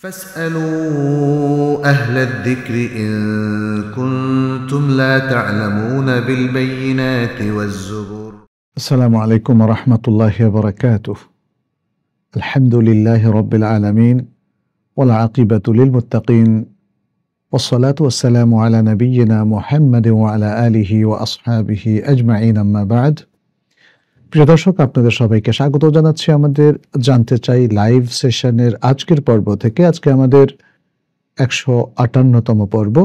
فاسألوا أهل الذكر إن كنتم لا تعلمون بالبينات والزبور. السلام عليكم ورحمة الله وبركاته. الحمد لله رب العالمين والعاقبة للمتقين والصلاة والسلام على نبينا محمد وعلى آله وأصحابه أجمعين أما بعد. প্রিয় দর্শক, আপনাদের সবাইকে স্বাগত জানাচ্ছি আমাদের জানতে চাই লাইভ সেশনের আজকের পর্ব থেকে। আজকে আমাদের 158তম পর্ব।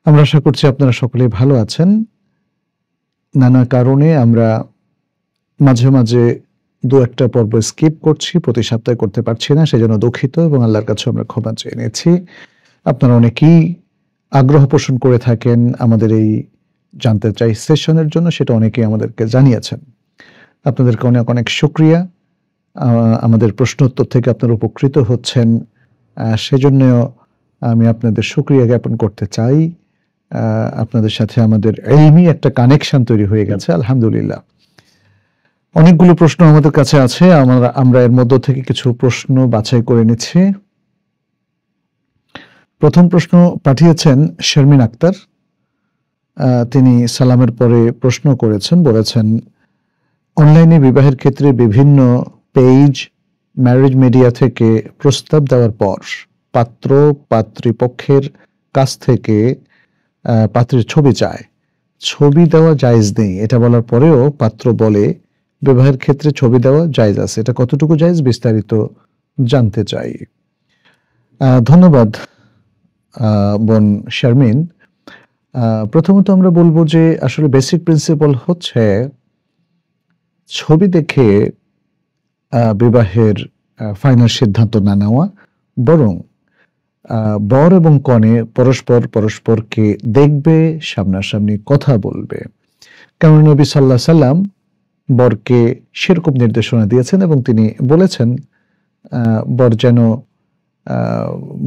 আমরা আশা করছি আপনারা সকলে ভালো আছেন। নানা কারণে আমরা মাঝে মাঝে দু একটা পর্ব স্কিপ করছি, প্রতি সপ্তাহে করতে পারছি না, সেজন্য দুঃখিত এবং আল্লাহর কাছে আমরা ক্ষমা চেয়ে নিয়েছি। আপনারা অনেকেই আগ্রহ পোষণ করে থাকেন আমাদের এই জানতে চাই সেশনের জন্য, সেটা অনেকেই আমাদেরকে জানিয়েছেন। আপনাদেরকে অনেক অনেক শুকরিয়া। আমাদের প্রশ্নোত্তর থেকে আপনারা উপকৃত হচ্ছেন, সেজন্য আমি আপনাদের শুকরিয়া জ্ঞাপন করতে চাই। আপনাদের সাথে আমাদের ইলমি একটা কানেকশন তৈরি হয়ে গেছে, আলহামদুলিল্লাহ। অনেকগুলো প্রশ্ন আমাদের কাছে আছে, আমরা এর মধ্য থেকে কিছু প্রশ্ন বাছাই করে নিচ্ছি। প্রথম প্রশ্ন পাঠিয়েছেন শারমিন আক্তার। তিনি সালামের পরে প্রশ্ন করেছেন, বলেছেন অনলাইনে বিবাহের ক্ষেত্রে বিভিন্ন পেজ, ম্যারেজ মিডিয়া থেকে প্রস্তাব দেওয়ার পর পাত্র পাত্রীপক্ষের কাছ থেকে পাত্রের ছবি চায়, ছবি দেওয়া জায়েজ নেই, এটা বলার পরেও পাত্র বলে বিবাহের ক্ষেত্রে ছবি দেওয়া জায়েজ আছে, এটা কতটুকু জায়েজ বিস্তারিত জানতে চাই। ধন্যবাদ বোন শারমিন। প্রথমত আমরা বলবো যে আসলে বেসিক প্রিন্সিপাল হচ্ছে ছবি দেখে বিবাহের ফাইনাল সিদ্ধান্ত না নেওয়া, বরং বর এবং কনে পরস্পরকে দেখবে, সামনাসামনি কথা বলবে। কারণ নবী সাল্লাল্লাহু আলাইহি সাল্লাম বরকে সেরকম নির্দেশনা দিয়েছেন এবং তিনি বলেছেন বর যেন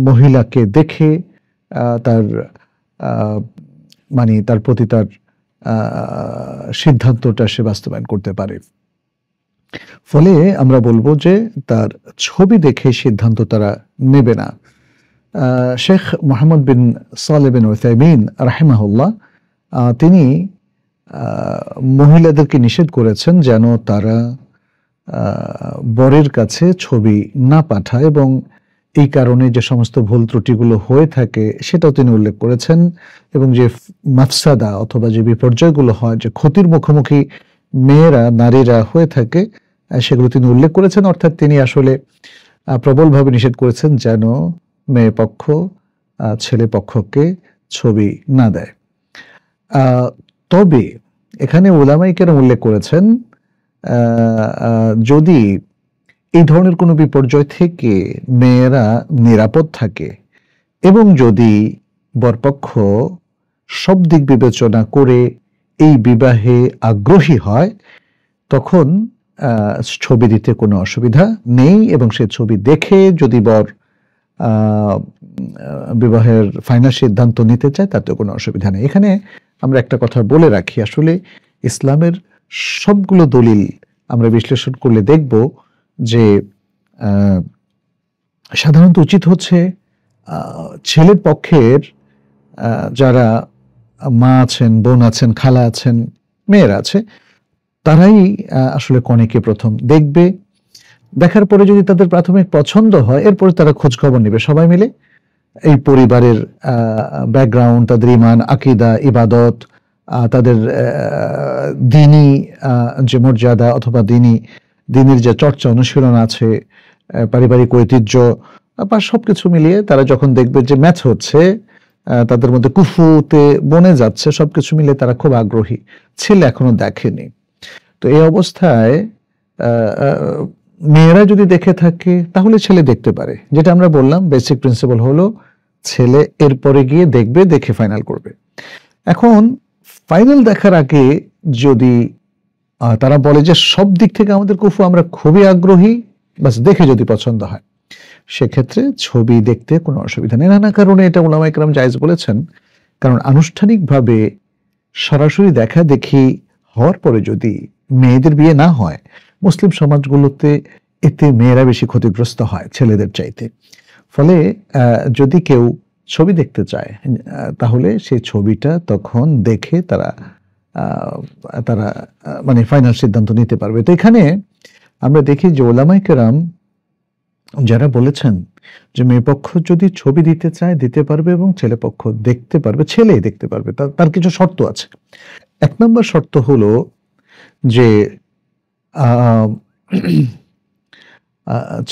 মহিলাকে দেখে তার তার প্রতি তার সিদ্ধান্তটা সে বাস্তবায়ন করতে পারে। ফলে আমরা বলবো যে তার ছবি দেখে সিদ্ধান্ত তারা নেবে না। শেখ মোহাম্মদ বিন সালেহ বিন উসাইমিন রাহিমাহুল্লাহ তিনি মহিলাদেরকে নিষেধ করেছেন যেন তারা বরের কাছে ছবি না পাঠায়, এবং এই কারণে যে সমস্ত ভুল ত্রুটিগুলো হয়ে থাকে সেটাও তিনি উল্লেখ করেছেন, এবং যে মাফসাদা অথবা যে বিপর্যয়গুলো হয়, যে ক্ষতির মুখোমুখি নারীরা হয়ে থাকে, সেগুলো তিনি উল্লেখ করেছেন। অর্থাৎ তিনি আসলে প্রবলভাবে নিষেধ করেছেন যেন মেয়ে পক্ষ ছেলে পক্ষকে ছবি না দেয়। তবে এখানে উলামায়ে কেরাম উল্লেখ করেছেন যদি এই ধরনের কোনো বিপর্যয় থেকে মেয়েরা নিরাপদ থাকে এবং যদি বরপক্ষ সব দিক বিবেচনা করে এই বিবাহে আগ্রহী হয়, তখন ছবি দিতে কোনো অসুবিধা নেই, এবং সে ছবি দেখে যদি বর বিবাহের ফাইনাল সিদ্ধান্ত নিতে চায় তাতে কোনো অসুবিধা নেই। এখানে আমরা একটা কথা বলে রাখি, আসলে ইসলামের সবগুলো দলিল আমরা বিশ্লেষণ করলে দেখব যে সাধারণত উচিত হচ্ছে ছেলের পক্ষের যারা মা আছেন, বোন আছেন, খালা আছেন, মেয়েরা আছে, তারাই আসলে কনেকে প্রথম দেখবে। দেখার পরে যদি তাদের প্রাথমিক পছন্দ হয়, এরপরে তারা খোঁজ খবর নেবে সবাই মিলে, এই পরিবারের ব্যাকগ্রাউন্ড, তাদের ঈমান, আকীদা, ইবাদত, তাদের দ্বীনি যে মর্যাদা অথবা দ্বীনের যে চর্চা অনুশীলন আছে, পারিবারিক ঐতিহ্য বা সবকিছু মিলিয়ে তারা যখন দেখবে যে ম্যাচ হচ্ছে, তাদের মধ্যে কুফুতে বনে যাচ্ছে, সবকিছু মিলে তারা খুব আগ্রহী। ছেলে এখনো দেখেনি, তো এই অবস্থায় মেয়েরা যদি দেখে থাকে তাহলে ছেলে দেখতে পারে। যেটা আমরা বললাম বেসিক প্রিন্সিপাল হলো ছেলে এরপরে গিয়ে দেখবে, দেখে ফাইনাল করবে। এখন ফাইনাল দেখার আগে যদি তারা বলে যে সব দিক থেকে আমাদের কুফু, আমরা খুবই আগ্রহী, বাস দেখে যদি পছন্দ হয়, সেক্ষেত্রে ছবি দেখতে কোনো অসুবিধা নেই। নানা কারণে এটা উলামায়ে কেরাম জায়েজ বলেছেন। কারণ আনুষ্ঠানিকভাবে সরাসরি দেখা দেখি হওয়ার পরে যদি মেয়েদের বিয়ে না হয়, মুসলিম সমাজগুলোতে এতে মেয়েরা বেশি ক্ষতিগ্রস্ত হয় ছেলেদের চাইতে। ফলে যদি কেউ ছবি দেখতে চায় তাহলে সেই ছবিটা তখন দেখে তারা মানে ফাইনাল সিদ্ধান্ত নিতে পারবে। তো এখানে আমরা দেখি যে ওলামায়ে কেরাম যারা বলেছেন যে মেয়ে পক্ষ যদি ছবি দিতে চায় দিতে পারবে এবং ছেলে পক্ষ দেখতে পারবে, ছেলেই দেখতে পারবে, তার কিছু শর্ত আছে। ১ নম্বর শর্ত হলো যে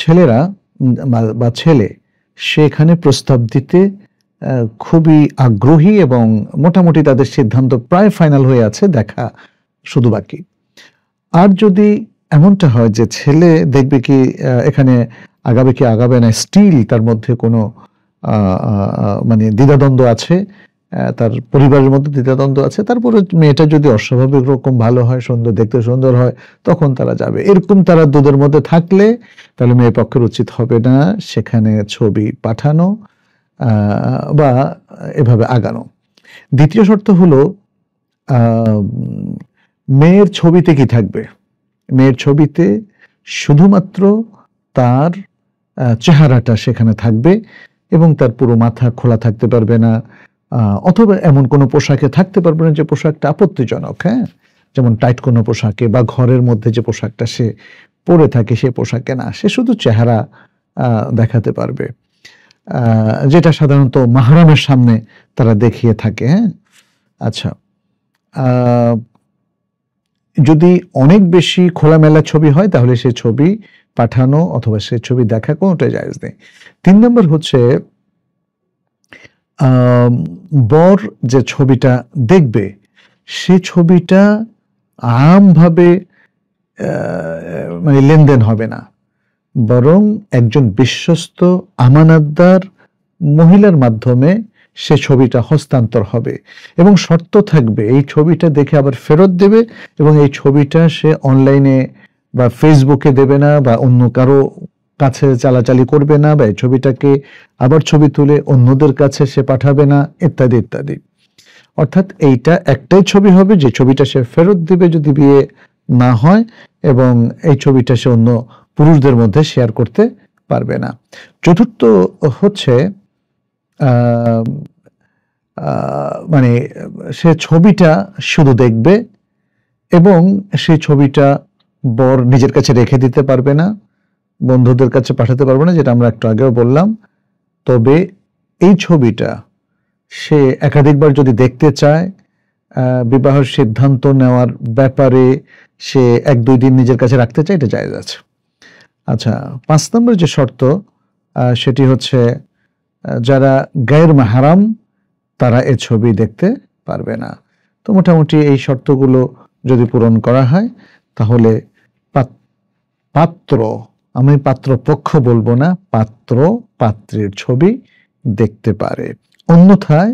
ছেলেরা বা ছেলে সেখানে প্রস্তাব দিতে খুবই আগ্রহী এবং মোটামুটি তাদের সিদ্ধান্ত প্রায় ফাইনাল হয়ে আছে, দেখা শুধু বাকি। আর যদি এমনটা হয় যে ছেলে দেখবে কি এখানে আগাবে কি আগাবে না, স্টিল তার মধ্যে কোনো মানে দ্বিধাদ্বন্দ্ব আছে, তার পরিবারের মধ্যে দ্বিধাদ্বন্দ্ব আছে, তারপরে মেয়েটা যদি অস্বাভাবিক রকম ভালো হয়, সুন্দর, দেখতে সুন্দর হয়, তখন তারা যাবে। এরকম তারা দুধের মধ্যে থাকলে তাহলে মেয়ে পক্ষের উচিত হবে না সেখানে ছবি পাঠানো বা এভাবে আগানো। দ্বিতীয় শর্ত হলো মেয়ের ছবিতে কি থাকবে? মেয়ের ছবিতে শুধুমাত্র তার চেহারাটা সেখানে থাকবে এবং তার পুরো মাথা খোলা থাকতে পারবে না, অথবা এমন কোনো পোশাকে থাকতে পারবে না যে পোশাকটা আপত্তিজনক, হ্যাঁ, যেমন টাইট কোনো পোশাকে বা ঘরের মধ্যে যে পোশাকটা সে পরে থাকে সে পোশাকে না, সে শুধু চেহারা দেখাতে পারবে, যেটা সাধারণত মাহরামের সামনে তারা দেখিয়ে থাকে। হ্যাঁ, আচ্ছা, যদি অনেক বেশি খোলামেলা ছবি হয় তাহলে সে ছবি পাঠানো অথবা সে ছবি দেখা কোনোটাই জায়েজ নেই। ৩ নম্বর হচ্ছে বর যে ছবিটা দেখবে সে ছবিটা আমভাবে মানে লেনদেন হবে না, বরং একজন বিশ্বস্ত আমানতদার মহিলার মাধ্যমে সে ছবিটা হস্তান্তর হবে এবং শর্ত থাকবে এই ছবিটা দেখে আবার ফেরত দেবে এবং এই ছবিটা সে অনলাইনে বা ফেসবুকে দেবে না বা অন্য কারো কাছে চালাচালি করবে না বা এই ছবিটাকে আবার ছবি তুলে অন্যদের কাছে সে পাঠাবে না, ইত্যাদি ইত্যাদি। অর্থাৎ এইটা একটাই ছবি হবে যে ছবিটা সে ফেরত দিবে যদি বিয়ে না হয়, এবং এই ছবিটা সে অন্য পুরুষদের মধ্যে শেয়ার করতে পারবে না। চতুর্থ হচ্ছে মানে সে ছবিটা শুধু দেখবে এবং সেই ছবিটা বর নিজের কাছে রেখে দিতে পারবে না, বন্ধুদের কাছে পাঠাতে পারবে না, যেটা আমরা একটু আগেও বললাম। তবে এই ছবিটা সে একাধিকবার যদি দেখতে চায়, বিবাহের সিদ্ধান্ত নেওয়ার ব্যাপারে সে ১-২ দিন নিজের কাছে রাখতে চায়, এটা জায়েজ আছে। আচ্ছা, ৫ নম্বর যে শর্ত সেটি হচ্ছে যারা গায়ের মাহরাম তারা এ ছবি দেখতে পারবে না। তো মোটামুটি এই শর্তগুলো যদি পূরণ করা হয় তাহলে পাত্র, আমি পাত্র পক্ষ বলবো না, পাত্র পাত্রীর ছবি দেখতে পারে। অন্যথায়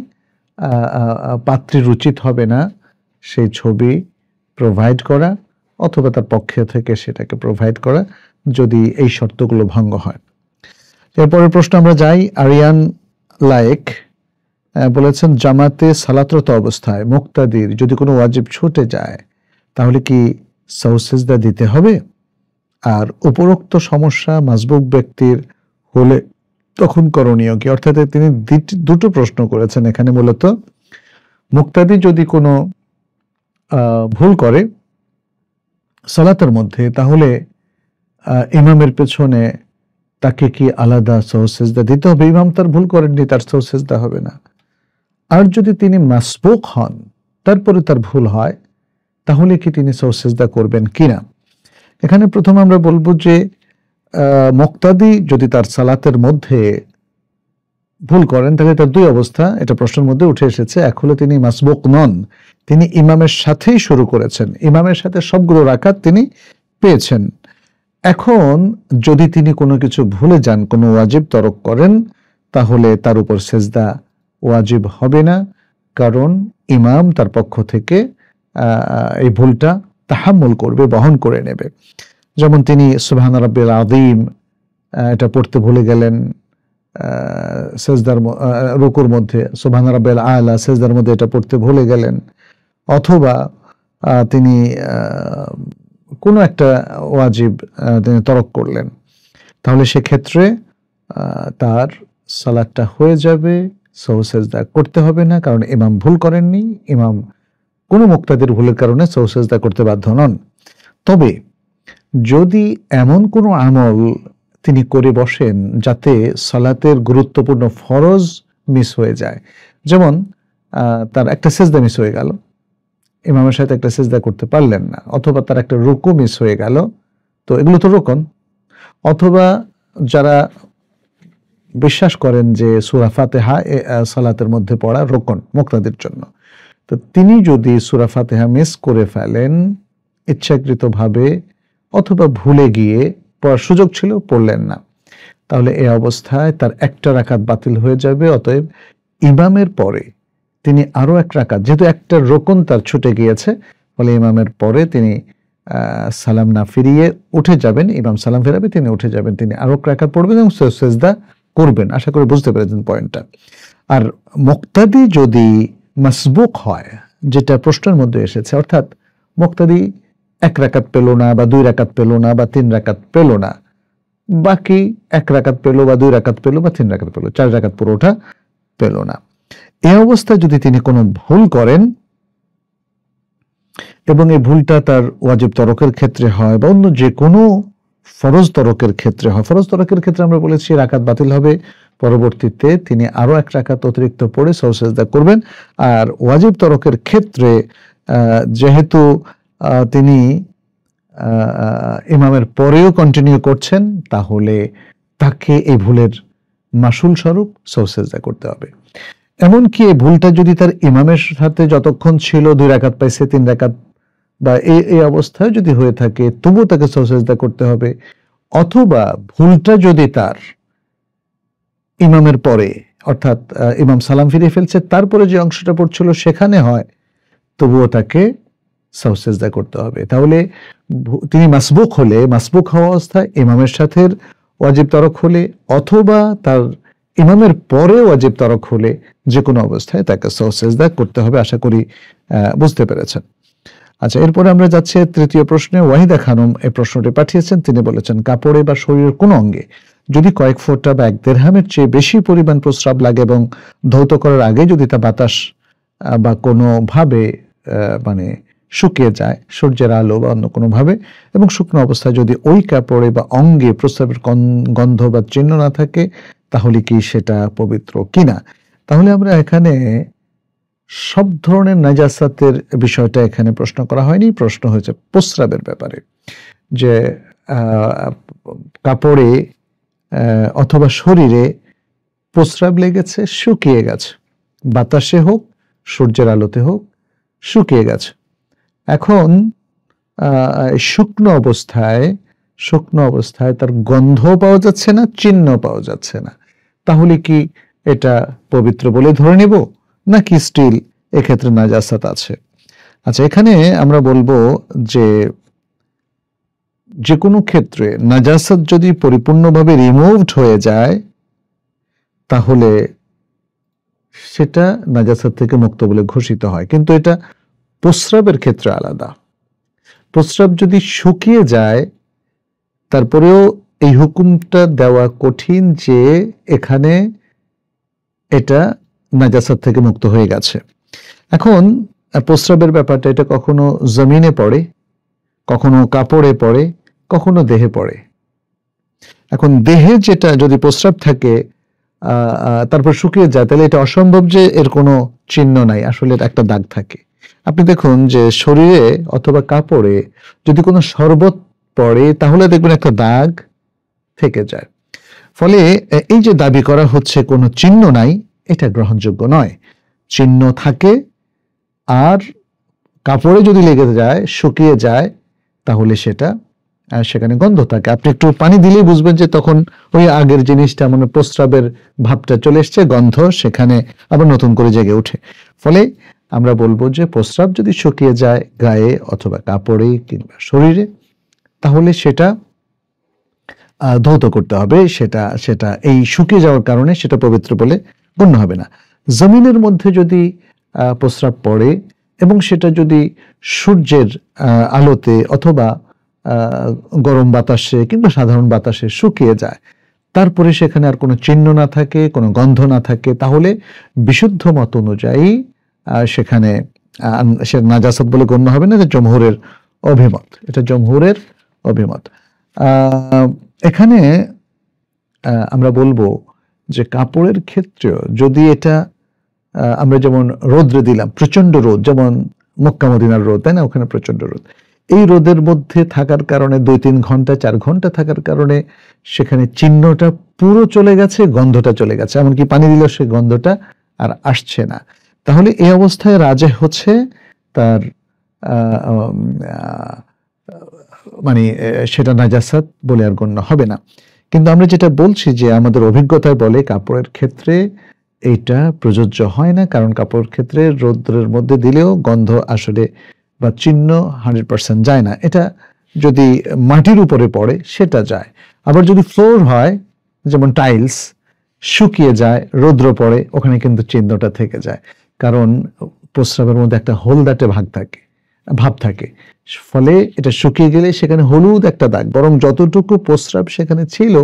পাত্রীর উচিত হবে না সেই ছবি প্রোভাইড করা অথবা তার পক্ষ থেকে সেটাকে প্রোভাইড করা যদি এই শর্তগুলো ভঙ্গ হয়। এরপরের প্রশ্ন আমরা যাই। আরিয়ান লায়েক বলেছেন, জামাতে সালাতরত অবস্থায় মুক্তাদির যদি কোনো ওয়াজিব ছুটে যায় তাহলে কি সাজদা দিতে হবে? আর উপরোক্ত সমস্যা মাসবুক ব্যক্তির হলে তখন করণীয় কি? অর্থাৎ তিনি দুটো প্রশ্ন করেছেন এখানে। মূলত মুক্তাদি যদি কোনো ভুল করে সালাতের মধ্যে তাহলে ইমামের পেছনে তাকে কি আলাদা সাজদা দিতে হবে? ইমাম তার ভুল করেননি, তার সাজদা হবে না। আর যদি তিনি মাসবুক হন তারপরে তার ভুল হয় তাহলে কি তিনি সাজদা করবেন কিনা? এখানে প্রথমে আমরা বলবো যে মুক্তাদি যদি তার সালাতের মধ্যে ভুল করেন তাহলে তার দুই অবস্থা, এটা প্রশ্নের মধ্যে উঠে এসেছে। এক হলো তিনি মাসবুক নন, তিনি ইমামের সাথেই শুরু করেছেন, ইমামের সাথে সবগুলো রাকাত তিনি পেয়েছেন। এখন যদি তিনি কোনো কিছু ভুলে যান, কোনো ওয়াজিব তরক করেন, তাহলে তার উপর সেজদা ওয়াজিব হবে না, কারণ ইমাম তার পক্ষ থেকে এই ভুলটা তাহাম্মুল করবে, বহন করে নেবে। যেমন তিনি সুবহান রাব্বিল আযীম এটা পড়তে ভুলে গেলেন সেজদার রুকুর মধ্যে, সুবহান রাব্বিল আলা সেজদার মধ্যে এটা পড়তে ভুলে গেলেন, অথবা তিনি কোনো একটা ওয়াজিব তিনি তরক করলেন, তাহলে সেক্ষেত্রে তার সালাতটা হয়ে যাবে, সহু সেজদা করতে হবে না, কারণ ইমাম ভুল করেননি, ইমাম কোনো মুক্তাদির ভুলের কারণে সহু সেজদা করতে বাধ্য নন। তবে যদি এমন কোনো আমল তিনি করে বসেন যাতে সালাতের গুরুত্বপূর্ণ ফরজ মিস হয়ে যায়, যেমন তার একটা সেজদা মিস হয়ে গেল, ইমামের সাথে একটা সেজদা করতে পারলেন না, অথবা তার একটা রুকু মিস হয়ে গেল, তো এগুলো তো রোকন। অথবা যারা বিশ্বাস করেন যে সূরা ফাতিহা সালাতের মধ্যে পড়া রোকন মুক্তাদির জন্য, তো তিনি যদি সূরা ফাতিহা মিস করে ফেলেন ইচ্ছাকৃতভাবে অথবা ভুলে গিয়ে, পড়ার সুযোগ ছিল পড়লেন না, তাহলে এই অবস্থায় তার একটা রাকাত বাতিল হয়ে যাবে। অতএব ইমামের পরে তিনি আরো এক রাকাত, যেহেতু একটা রোকন তার ছুটে গিয়েছে, ফলে ইমামের পরে তিনি সালাম না ফিরিয়ে উঠে যাবেন, ইমাম সালাম ফেরাবে, তিনি উঠে যাবেন, তিনি আরো এক রাকাত পড়বেন এবং সেজদা করবেন। আশা করি বুঝতে পেরেছেন পয়েন্টটা। আর মুক্তাদি যদি মাসবুক হয়, যেটা প্রশ্নের মধ্যে এসেছে, অর্থাৎ মুক্তাদি এক রাকাত পেল না বা দুই রাকাত পেল না বা তিন রাকাত পেল না, বাকি এক রাকাত পেল বা দুই রাকাত পেল বা তিন রাকাত পেল, চার রাকাত পুরোটা পেল না, এই অবস্থায় যদি তিনি কোনো ভুল করেন এবং এই ভুলটা তার ওয়াজিব তরকের ক্ষেত্রে হয় বা অন্য যে কোনো ফরজ তরকের ক্ষেত্রে হয়, ফরজ তরকের ক্ষেত্রে আমরা বলেছি রাকাত বাতিল হবে, পরবর্তীতে তিনি আরো এক রাকাত অতিরিক্ত পড়ে সহু সেজদা করবেন। আর ওয়াজিব তরকের ক্ষেত্রে যেহেতু তিনি ইমামের পরেও কন্টিনিউ করছেন, তাহলে তাকে এই ভুলের মাসুল স্বরূপ সহু সেজদা করতে হবে। এমনকি এই ভুলটা যদি তার ইমামের সাথে যতক্ষণ ছিল দুই রাকাত পাইছে, তিন রাকাত বা এই অবস্থায় যদি হয়ে থাকে, তবুও তাকে সহু সেজদা করতে হবে। অথবা ভুলটা যদি তার ইমামের পরে, অর্থাৎ ইমাম সালাম ফিরিয়ে ফেলছে, তারপরে যে অংশটা পড়ছিল সেখানে হয়, তবুও তাকে সহু সেজদা করতে হবে। তাহলে তিনি মাসবুক হলে, মাসবুক হওয়া অবস্থায় ইমামের সাথে ওয়াজিব তরক হলে, অথবা তার ইমামের পরে ওয়াজিব তরক হলে, যে কোনো অবস্থায় তাকে সহু সেজদা করতে হবে। আশা করি বুঝতে পেরেছেন। আচ্ছা, এরপরে আমরা যাচ্ছি তৃতীয় প্রশ্নে। ওয়াহিদা খানম এই প্রশ্নটি পাঠিয়েছেন। তিনি বলেছেন, কাপড়ে বা শরীরের কোন অঙ্গে যদি কয়েক ফোঁটা বা এক দেড়হামের চেয়ে বেশি পরিমাণ প্রস্রাব লাগে এবং ধৌত করার আগে যদি তা বাতাস বা কোনোভাবে মানে শুকিয়ে যায়, সূর্যের আলো বা অন্য কোনোভাবে, এবং শুকনো অবস্থায় যদি ওই কাপড়ে বা অঙ্গে প্রস্রাবের গন্ধ বা চিহ্ন না থাকে, তাহলে কি সেটা পবিত্র কিনা? তাহলে আমরা এখানে সব ধরনের নাজাসাতের বিষয়টা এখানে প্রশ্ন করা হয়নি, প্রশ্ন হয়েছে প্রস্রাবের ব্যাপারে, যে কাপড়ে অথবা শরীরে প্রস্রাব লেগেছে, শুকিয়ে গেছে, বাতাসে হোক সূর্যের আলোতে হোক শুকিয়ে গেছে। এখন শুকনো অবস্থায় তার গন্ধ পাওয়া যাচ্ছে না, চিহ্ন পাওয়া যাচ্ছে না, তাহলে কি এটা পবিত্র বলে ধরে নেব, নাকি স্টিল এক্ষেত্রে নাজাসাত আছে? আচ্ছা, এখানে আমরা বলবো যে কোনো ক্ষেত্রে নাজাসাত যদি পরিপূর্ণভাবে রিমুভড হয়ে যায়, তাহলে সেটা নাজাসাত থেকে মুক্ত বলে ঘোষিত হয়। কিন্তু এটা প্রস্রাবের ক্ষেত্রে আলাদা। প্রস্রাব যদি শুকিয়ে যায়, তারপরেও এই হুকুমটা দেওয়া কঠিন যে এখানে এটা নাজাসাত থেকে মুক্ত হয়ে গেছে। এখন প্রস্রাবের ব্যাপারটা, এটা কখনো জমিনে পড়ে, কখনো কাপড়ে পড়ে, কখনো দেহে পড়ে। এখন দেহে যেটা যদি প্রস্রাব থাকে তারপর শুকিয়ে যায়, তাহলে এটা অসম্ভব যে এর কোনো চিহ্ন নাই, আসলে একটা দাগ থাকে। আপনি দেখুন যে শরীরে অথবা কাপড়ে যদি কোনো শরবত পড়ে, তাহলে দেখবেন একটা দাগ থেকে যায়। ফলে এই যে দাবি করা হচ্ছে কোনো চিহ্ন নাই, এটা গ্রহণযোগ্য নয়। চিহ্ন থাকে, আর কাপড়ে যদি লেগে যায়, শুকিয়ে যায়, তাহলে সেখানে গন্ধ থাকে। আপনি একটু পানি দিলেই বুঝবেন যে তখন ওই আগের জিনিসটা, মানে প্রস্রাবের ভাবটা চলে এসছে, গন্ধ সেখানে আবার নতুন করে জেগে ওঠে। ফলে আমরা বলবো যে প্রস্রাব যদি শুকিয়ে যায় গায়ে অথবা কাপড়ে কিংবা শরীরে, তাহলে সেটা ধৌত করতে হবে। সেটা এই শুকিয়ে যাওয়ার কারণে সেটা পবিত্র বলে গণ্য হবে না। জমিনের মধ্যে যদি প্রস্রাব পড়ে এবং সেটা যদি সূর্যের আলোতে অথবা গরম বাতাসে কিংবা সাধারণ বাতাসে শুকিয়ে যায়, তারপরে সেখানে আর কোনো চিহ্ন না থাকে, কোনো গন্ধ না থাকে, তাহলে বিশুদ্ধ মত অনুযায়ী সেখানে সে নাজাসাত বলে গণ্য হবে না। এটা জমহুরের অভিমত, এটা জমহুরের অভিমত। এখানে আমরা বলবো যে কাপড়ের ক্ষেত্রেও যদি এটা আমরা যেমন রোদ্রে দিলাম, প্রচন্ড রোদ, যেমন মক্কা মদিনার রোদ, তাই না, ওখানে প্রচন্ড রোদ, এই রোদের মধ্যে থাকার কারণে 2-3 ঘন্টা 4 ঘন্টা থাকার কারণে সেখানে চিহ্নটা পুরো চলে গেছে, গন্ধটা চলে গেছে, এমনকি পানি দিলেও সে গন্ধটা আর আসছে না, তাহলে এই অবস্থায় রাজেহ হচ্ছে তার মানে সেটা নাজাসাত বলে আর গণ্য হবে না। কিন্তু আমরা যেটা বলছি যে আমাদের অভিজ্ঞতায় বলে কাপড়ের ক্ষেত্রে এইটা প্রযোজ্য হয় না, কারণ কাপড়ের ক্ষেত্রে রৌদ্রের মধ্যে দিলেও গন্ধ আসলে বা চিহ্ন 100% যায় না। এটা যদি মাটির উপরে পড়ে সেটা যায়, আবার যদি ফ্লোর হয় যেমন টাইলস, শুকিয়ে যায়, রৌদ্র পড়ে, ওখানে কিন্তু চিহ্নটা থেকে যায়, কারণ প্রস্রাবের মধ্যে একটা হলদাটে ভাব থাকে, ফলে এটা শুকিয়ে গেলে সেখানে হলুদ একটা দাগ, বরং যতটুকু প্রস্রাব সেখানে ছিল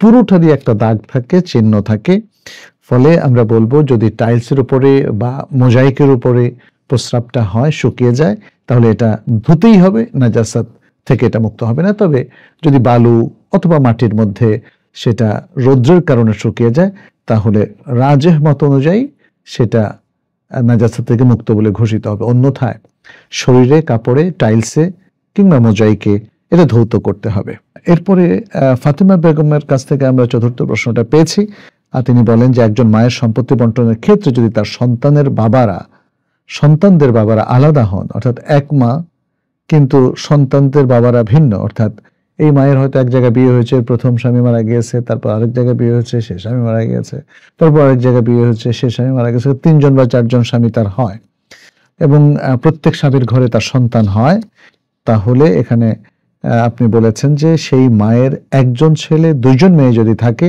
পুরোটারই একটা দাগ থাকে, চিহ্ন থাকে। ফলে আমরা বলবো যদি টাইলসের উপরে বা মোজাইকের উপরে প্রস্রাবটা হয়, শুকিয়ে যায়, তাহলে এটা ধুতেই হবে, নাজাসাত থেকে এটা মুক্ত হবে না। তবে যদি বালু অথবা মাটির মধ্যে সেটা রৌদ্রের কারণে শুকিয়ে যায়, তাহলে রাজেহ মত অনুযায়ী সেটা নাজাসাত থেকে মুক্ত বলে ঘোষিত হবে। অন্যথায় শরীরে, কাপড়ে, টাইলসে কিংবা মোজাইকে এটা ধৌত করতে হবে। এরপরে ফাতেমা বেগমের কাছ থেকে আমরা চতুর্থ প্রশ্নটা পেয়েছি, আর তিনি বলেন যে একজন মায়ের সম্পত্তি বন্টনের ক্ষেত্রে যদি তার সন্তানদের বাবারা আলাদা হন, অর্থাৎ এক মা কিন্তু সন্তানদের বাবারা ভিন্ন, অর্থাৎ এই মায়ের হয়তো এক জায়গায় বিয়ে হয়েছে, প্রথম স্বামী মারা গিয়েছে, তারপর আরেক জায়গায় বিয়ে হয়েছে, সে স্বামী মারা গিয়েছে, তারপর আরেক জায়গায় বিয়ে হয়েছে, সে স্বামী মারা গেছে, 3জন বা 4জন স্বামী তার হয় এবং প্রত্যেক স্বামীর ঘরে তার সন্তান হয়, তাহলে এখানে আপনি বলেছেন যে সেই মায়ের একজন ছেলে 2জন মেয়ে যদি থাকে,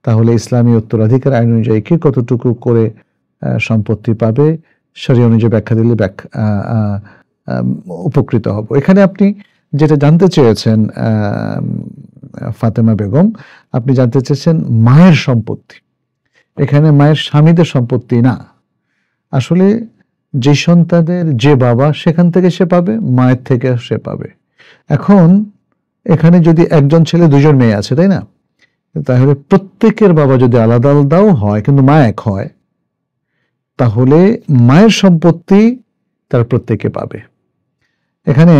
তাহলে ইসলামী উত্তরাধিকার আইন অনুযায়ী কে কতটুকু করে সম্পত্তি পাবে, শরীয়ত অনুযায়ী ব্যাখ্যা দিলে উপকৃত হব। এখানে আপনি যেটা জানতে চেয়েছেন ফাতেমা বেগম, আপনি জানতে চেয়েছেন মায়ের সম্পত্তি, এখানে মায়ের স্বামীদের সম্পত্তি না। আসলে যে সন্তানের যে বাবা সেখান থেকে সে পাবে, মায়ের থেকে সে পাবে। এখন এখানে যদি একজন ছেলে 2জন মেয়ে আছে, তাই না, তাহলে প্রত্যেকের বাবা যদি আলাদা আলাদাও হয় কিন্তু মা এক হয়, তাহলে মায়ের সম্পত্তি তার প্রত্যেকে পাবে। এখানে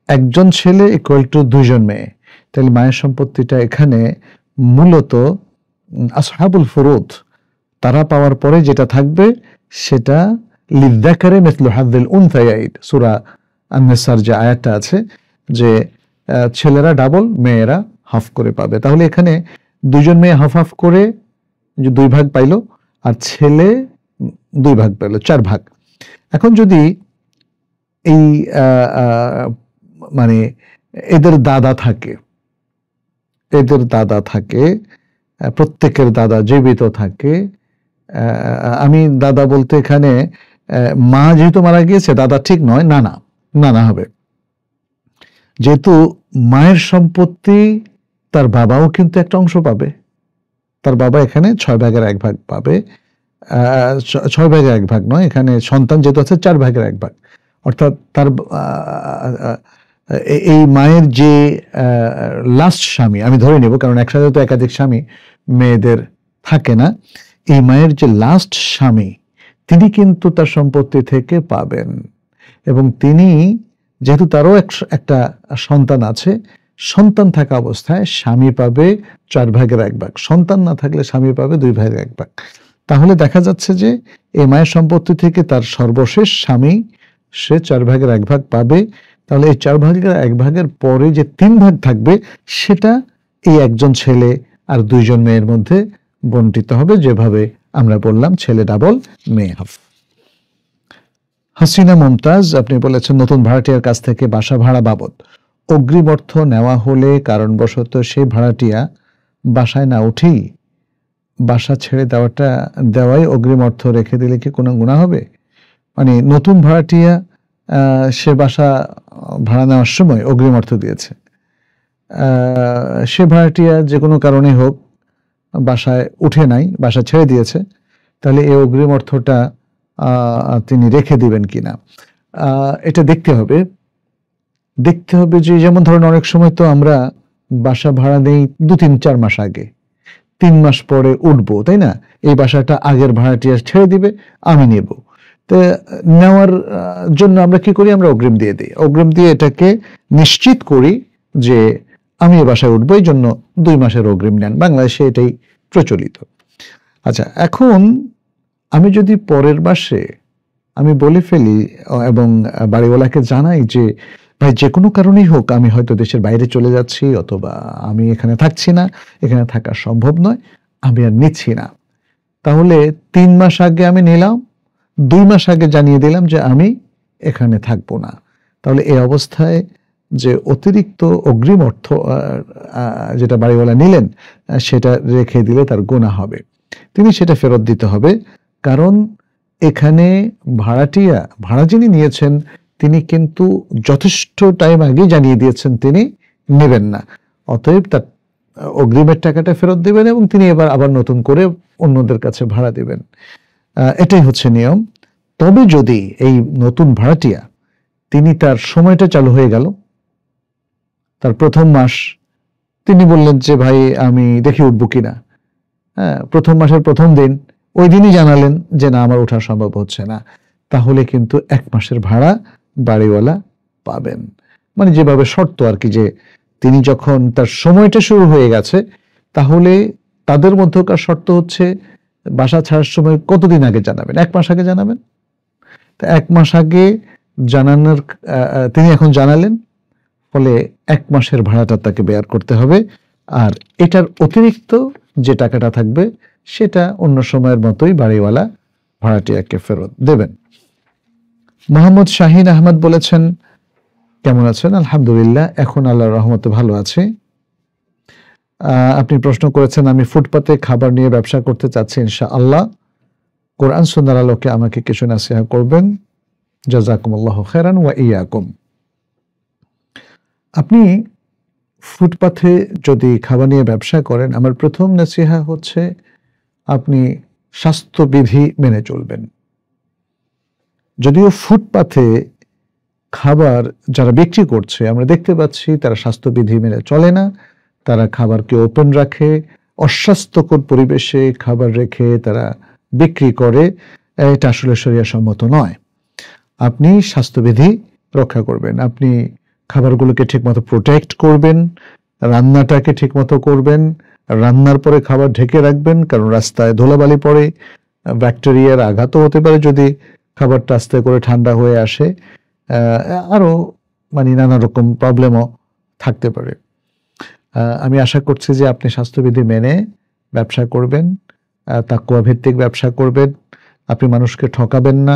একজন ছেলে ইকুয়াল টু 2জন মেয়ে, তাহলে মায়ের সম্পত্তিটা এখানে মূলত আসহাবুল ফুরুদ তারা পাওয়ার পরে যেটা থাকবে সেটা লিযযাকারি মিসলু হাযযিল উনসায়াইন, সূরা আন-নিসার যে আয়াতটা আছে যে ছেলেরা ডাবল, মেয়েরা হাফ করে পাবে। তাহলে এখানে 2জন মেয়ে হাফ হাফ করে যে 2 ভাগ পাইলো, আর ছেলে 2 ভাগ পাইলো, 4 ভাগ। এখন যদি এই মানে এদের দাদা থাকে, প্রত্যেকের দাদা জীবিত থাকে, আমি দাদা বলতে এখানে মা যেহেতু মারা গিয়েছে দাদা ঠিক নয়, নানা হবে, যেহেতু মায়ের সম্পত্তি তার বাবাও কিন্তু একটা অংশ পাবে, তার বাবা এখানে 6 ভাগের 1 ভাগ পাবে, 6 ভাগের 1 ভাগ নয়, এখানে সন্তান যেহেতু আছে 4 ভাগের 1 ভাগ, অর্থাৎ তার এই মায়ের যে লাস্ট স্বামী, আমি ধরে নেব কারণ একসাথে তো একাধিক স্বামী মেয়েদের থাকে না, এই মায়ের যে লাস্ট স্বামী তিনি কিন্তু তার সম্পত্তি থেকে পাবেন, এবং তিনি যেহেতু তারও একটা সন্তান আছে, সন্তান থাকা অবস্থায় স্বামী পাবে 4 ভাগের 1 ভাগ, সন্তান না থাকলে স্বামী পাবে 2 ভাগের 1 ভাগ। তাহলে দেখা যাচ্ছে যে এই মায়ের সম্পত্তি থেকে তার সর্বশেষ স্বামী সে 4 ভাগের 1 ভাগ পাবে। তাহলে এই 4 ভাগের 1 ভাগের পরে যে 3 ভাগ থাকবে সেটা এই একজন ছেলে আর 2জন মেয়ের মধ্যে বন্টিত হবে, যেভাবে আমরা বললাম ছেলে ডাবল, মেয়ে হাফ। হাসিনা মুমতাজ আপনি বলেছেন নতুন ভাড়াটিয়ার কাছ থেকে বাসা ভাড়া বাবদ অগ্রিম অর্থ নেওয়া হলে কারণবশত সেই ভাড়াটিয়া বাসায় না উঠেই বাসা ছেড়ে দেওয়াই অগ্রিম অর্থ রেখে দিলে কি কোনো গুনাহ হবে? মানে নতুন ভাড়াটিয়া সে বাসা ভাড়া নেওয়ার সময় অগ্রিম অর্থ দিয়েছে, সে ভাড়াটিয়া যে কোনো কারণে হোক বাসায় উঠে নাই, বাসা ছেড়ে দিয়েছে, তাহলে এই অগ্রিম অর্থটা তিনি রেখে দিবেন কিনা এটা দেখতে হবে। যে যেমন ধরেন অনেক সময় তো আমরা বাসা ভাড়া নেই 2-3-4 মাস আগে, 3 মাস পরে উঠবো, তাই না? এই বাসাটা আগের ভাড়াটিয়া ছেড়ে দিবে, আমি নেব। তো নেওয়ার জন্য আমরা কি করি? আমরা অগ্রিম দিয়ে দিই। অগ্রিম দিয়ে এটাকে নিশ্চিত করি যে আমি এই বাসায় উঠবো, এই জন্য 2 মাসের অগ্রিম নেন। বাংলাদেশে এটাই প্রচলিত। আচ্ছা, এখন আমি যদি পরের মাসে আমি বলে ফেলি এবং বাড়িওয়ালাকে জানাই যে ভাই যে কোনো কারণেই হোক আমি হয়তো দেশের বাইরে চলে যাচ্ছি, অথবা আমি এখানে থাকছি না, এখানে থাকা সম্ভব নয়, আমি আর নিচ্ছি না, তাহলে 3 মাস আগে আমি নিলাম, 2 মাস আগে জানিয়ে দিলাম যে আমি এখানে থাকবো না, তাহলে এই অবস্থায় যে অতিরিক্ত অগ্রিম অর্থ যেটা বাড়িওয়ালা নিলেন সেটা রেখে দিলে তার গুনাহ হবে, তিনি সেটা ফেরত দিতে হবে। কারণ এখানে ভাড়া যিনি নিয়েছেন তিনি কিন্তু যথেষ্ট টাইম আগে জানিয়ে দিয়েছেন তিনি নেবেন না, অতএব তার অগ্রিমের টাকাটা ফেরত দিবেন এবং তিনি আবার নতুন করে অন্যদের কাছে ভাড়া দিবেন। এটাই হচ্ছে নিয়ম। তবে যদি এই নতুন ভাড়াটিয়া তিনি তার সময়টা চালু হয়ে গেল, তার প্রথম মাস তিনি বললেন যে ভাই আমি দেখি উঠবো কিনা, প্রথম মাসের প্রথম দিন ওই দিনই জানালেন যে না আমার ওঠা সম্ভব হচ্ছে না, তাহলে কিন্তু 1 মাসের ভাড়া বাড়িওয়ালা পাবেন। মানে যেভাবে শর্ত আর কি, যে তিনি যখন তার সময়টা শুরু হয়ে গেছে, তাহলে তাদের মধ্যকার শর্ত হচ্ছে বাসা ছাড়ার সময় কতদিন আগে জানাবেন? 1 মাস আগে জানাবেন। তো 1 মাস আগে জানানোর তিনি এখন জানালেন, ফলে 1 মাসের ভাড়াটা তাকে বেয়ার করতে হবে, আর এটার অতিরিক্ত যে টাকাটা থাকবে সেটা অন্য সময়ের মতোই বাড়িওয়ালা ভাড়াটিয়াকে ফেরত দেবেন। মোহাম্মদ শাহিন আহমদ বলেছেন, কেমন আছেন? আলহামদুলিল্লাহ, এখন আল্লাহর রহমতে ভালো আছি। আপনি প্রশ্ন করেছেন আমি ফুটপাতে খাবার নিয়ে ব্যবসা করতে চাচ্ছি, ইনশাআল্লাহ কোরআন সুন্নাহর আলোকে আমাকে কিছু নাসিহা করবেন। জাযাকুমুল্লাহু খায়রান ওয়া ইয়াকুম। আপনি ফুটপাথে যদি খাবার নিয়ে ব্যবসা করেন, আমার প্রথম নাসিহা হচ্ছে আপনি স্বাস্থ্যবিধি মেনে চলবেন। যদিও ফুটপাথে খাবার যারা বিক্রি করছে আমরা দেখতে পাচ্ছি তারা স্বাস্থ্যবিধি মেনে চলে না, তারা খাবারকে ওপেন রাখে, অস্বাস্থ্যকর পরিবেশে খাবার রেখে তারা বিক্রি করে, এটা আসলে শরিয়া সম্মত নয়। আপনি স্বাস্থ্যবিধি রক্ষা করবেন, আপনি খাবারগুলোকে ঠিকমতো প্রোটেক্ট করবেন, রান্নাটাকে ঠিকমতো করবেন, রান্নার পরে খাবার ঢেকে রাখবেন, কারণ রাস্তায় ধুলাবালি পড়ে, ব্যাকটেরিয়ার আঘাতও হতে পারে যদি খাবারটা আস্তে করে ঠান্ডা হয়ে আসে, আরও মানে নানা রকম প্রবলেমও থাকতে পারে। আমি আশা করছি যে আপনি স্বাস্থ্যবিধি মেনে ব্যবসা করবেন, তাকওয়া ভিত্তিক ব্যবসা করবেন, আপনি মানুষকে ঠকাবেন না।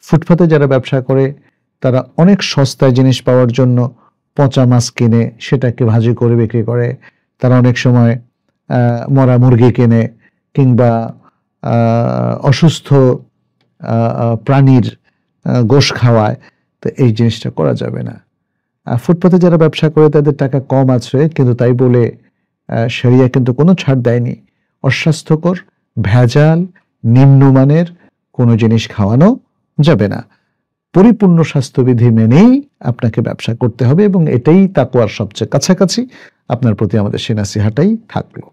ফুটপাতে যারা ব্যবসা করে তারা অনেক সস্তায় জিনিস পাওয়ার জন্য পচা মাছ কিনে সেটাকে ভাজি করে বিক্রি করে, তারা অনেক সময় মরা মুরগি কেনে, কিংবা অসুস্থ প্রাণীর গোশ খাওয়ায়। তো এই জিনিসটা করা যাবে না। ফুটপাতে যারা ব্যবসা করে তাদের টাকা কম আছে, কিন্তু তাই বলে শরিয়া কিন্তু কোনো ছাড় দেয়নি। অস্বাস্থ্যকর, ভেজাল, নিম্নমানের কোনো জিনিস খাওয়ানো যাবে না। পরিপূর্ণ স্বাস্থ্যবিধি মেনেই আপনাকে ব্যবসা করতে হবে, এবং এটাই তাকওয়ার সবচেয়ে কাছাকাছি। আপনার প্রতি আমাদের সেই নাসিহাটাই থাকলো।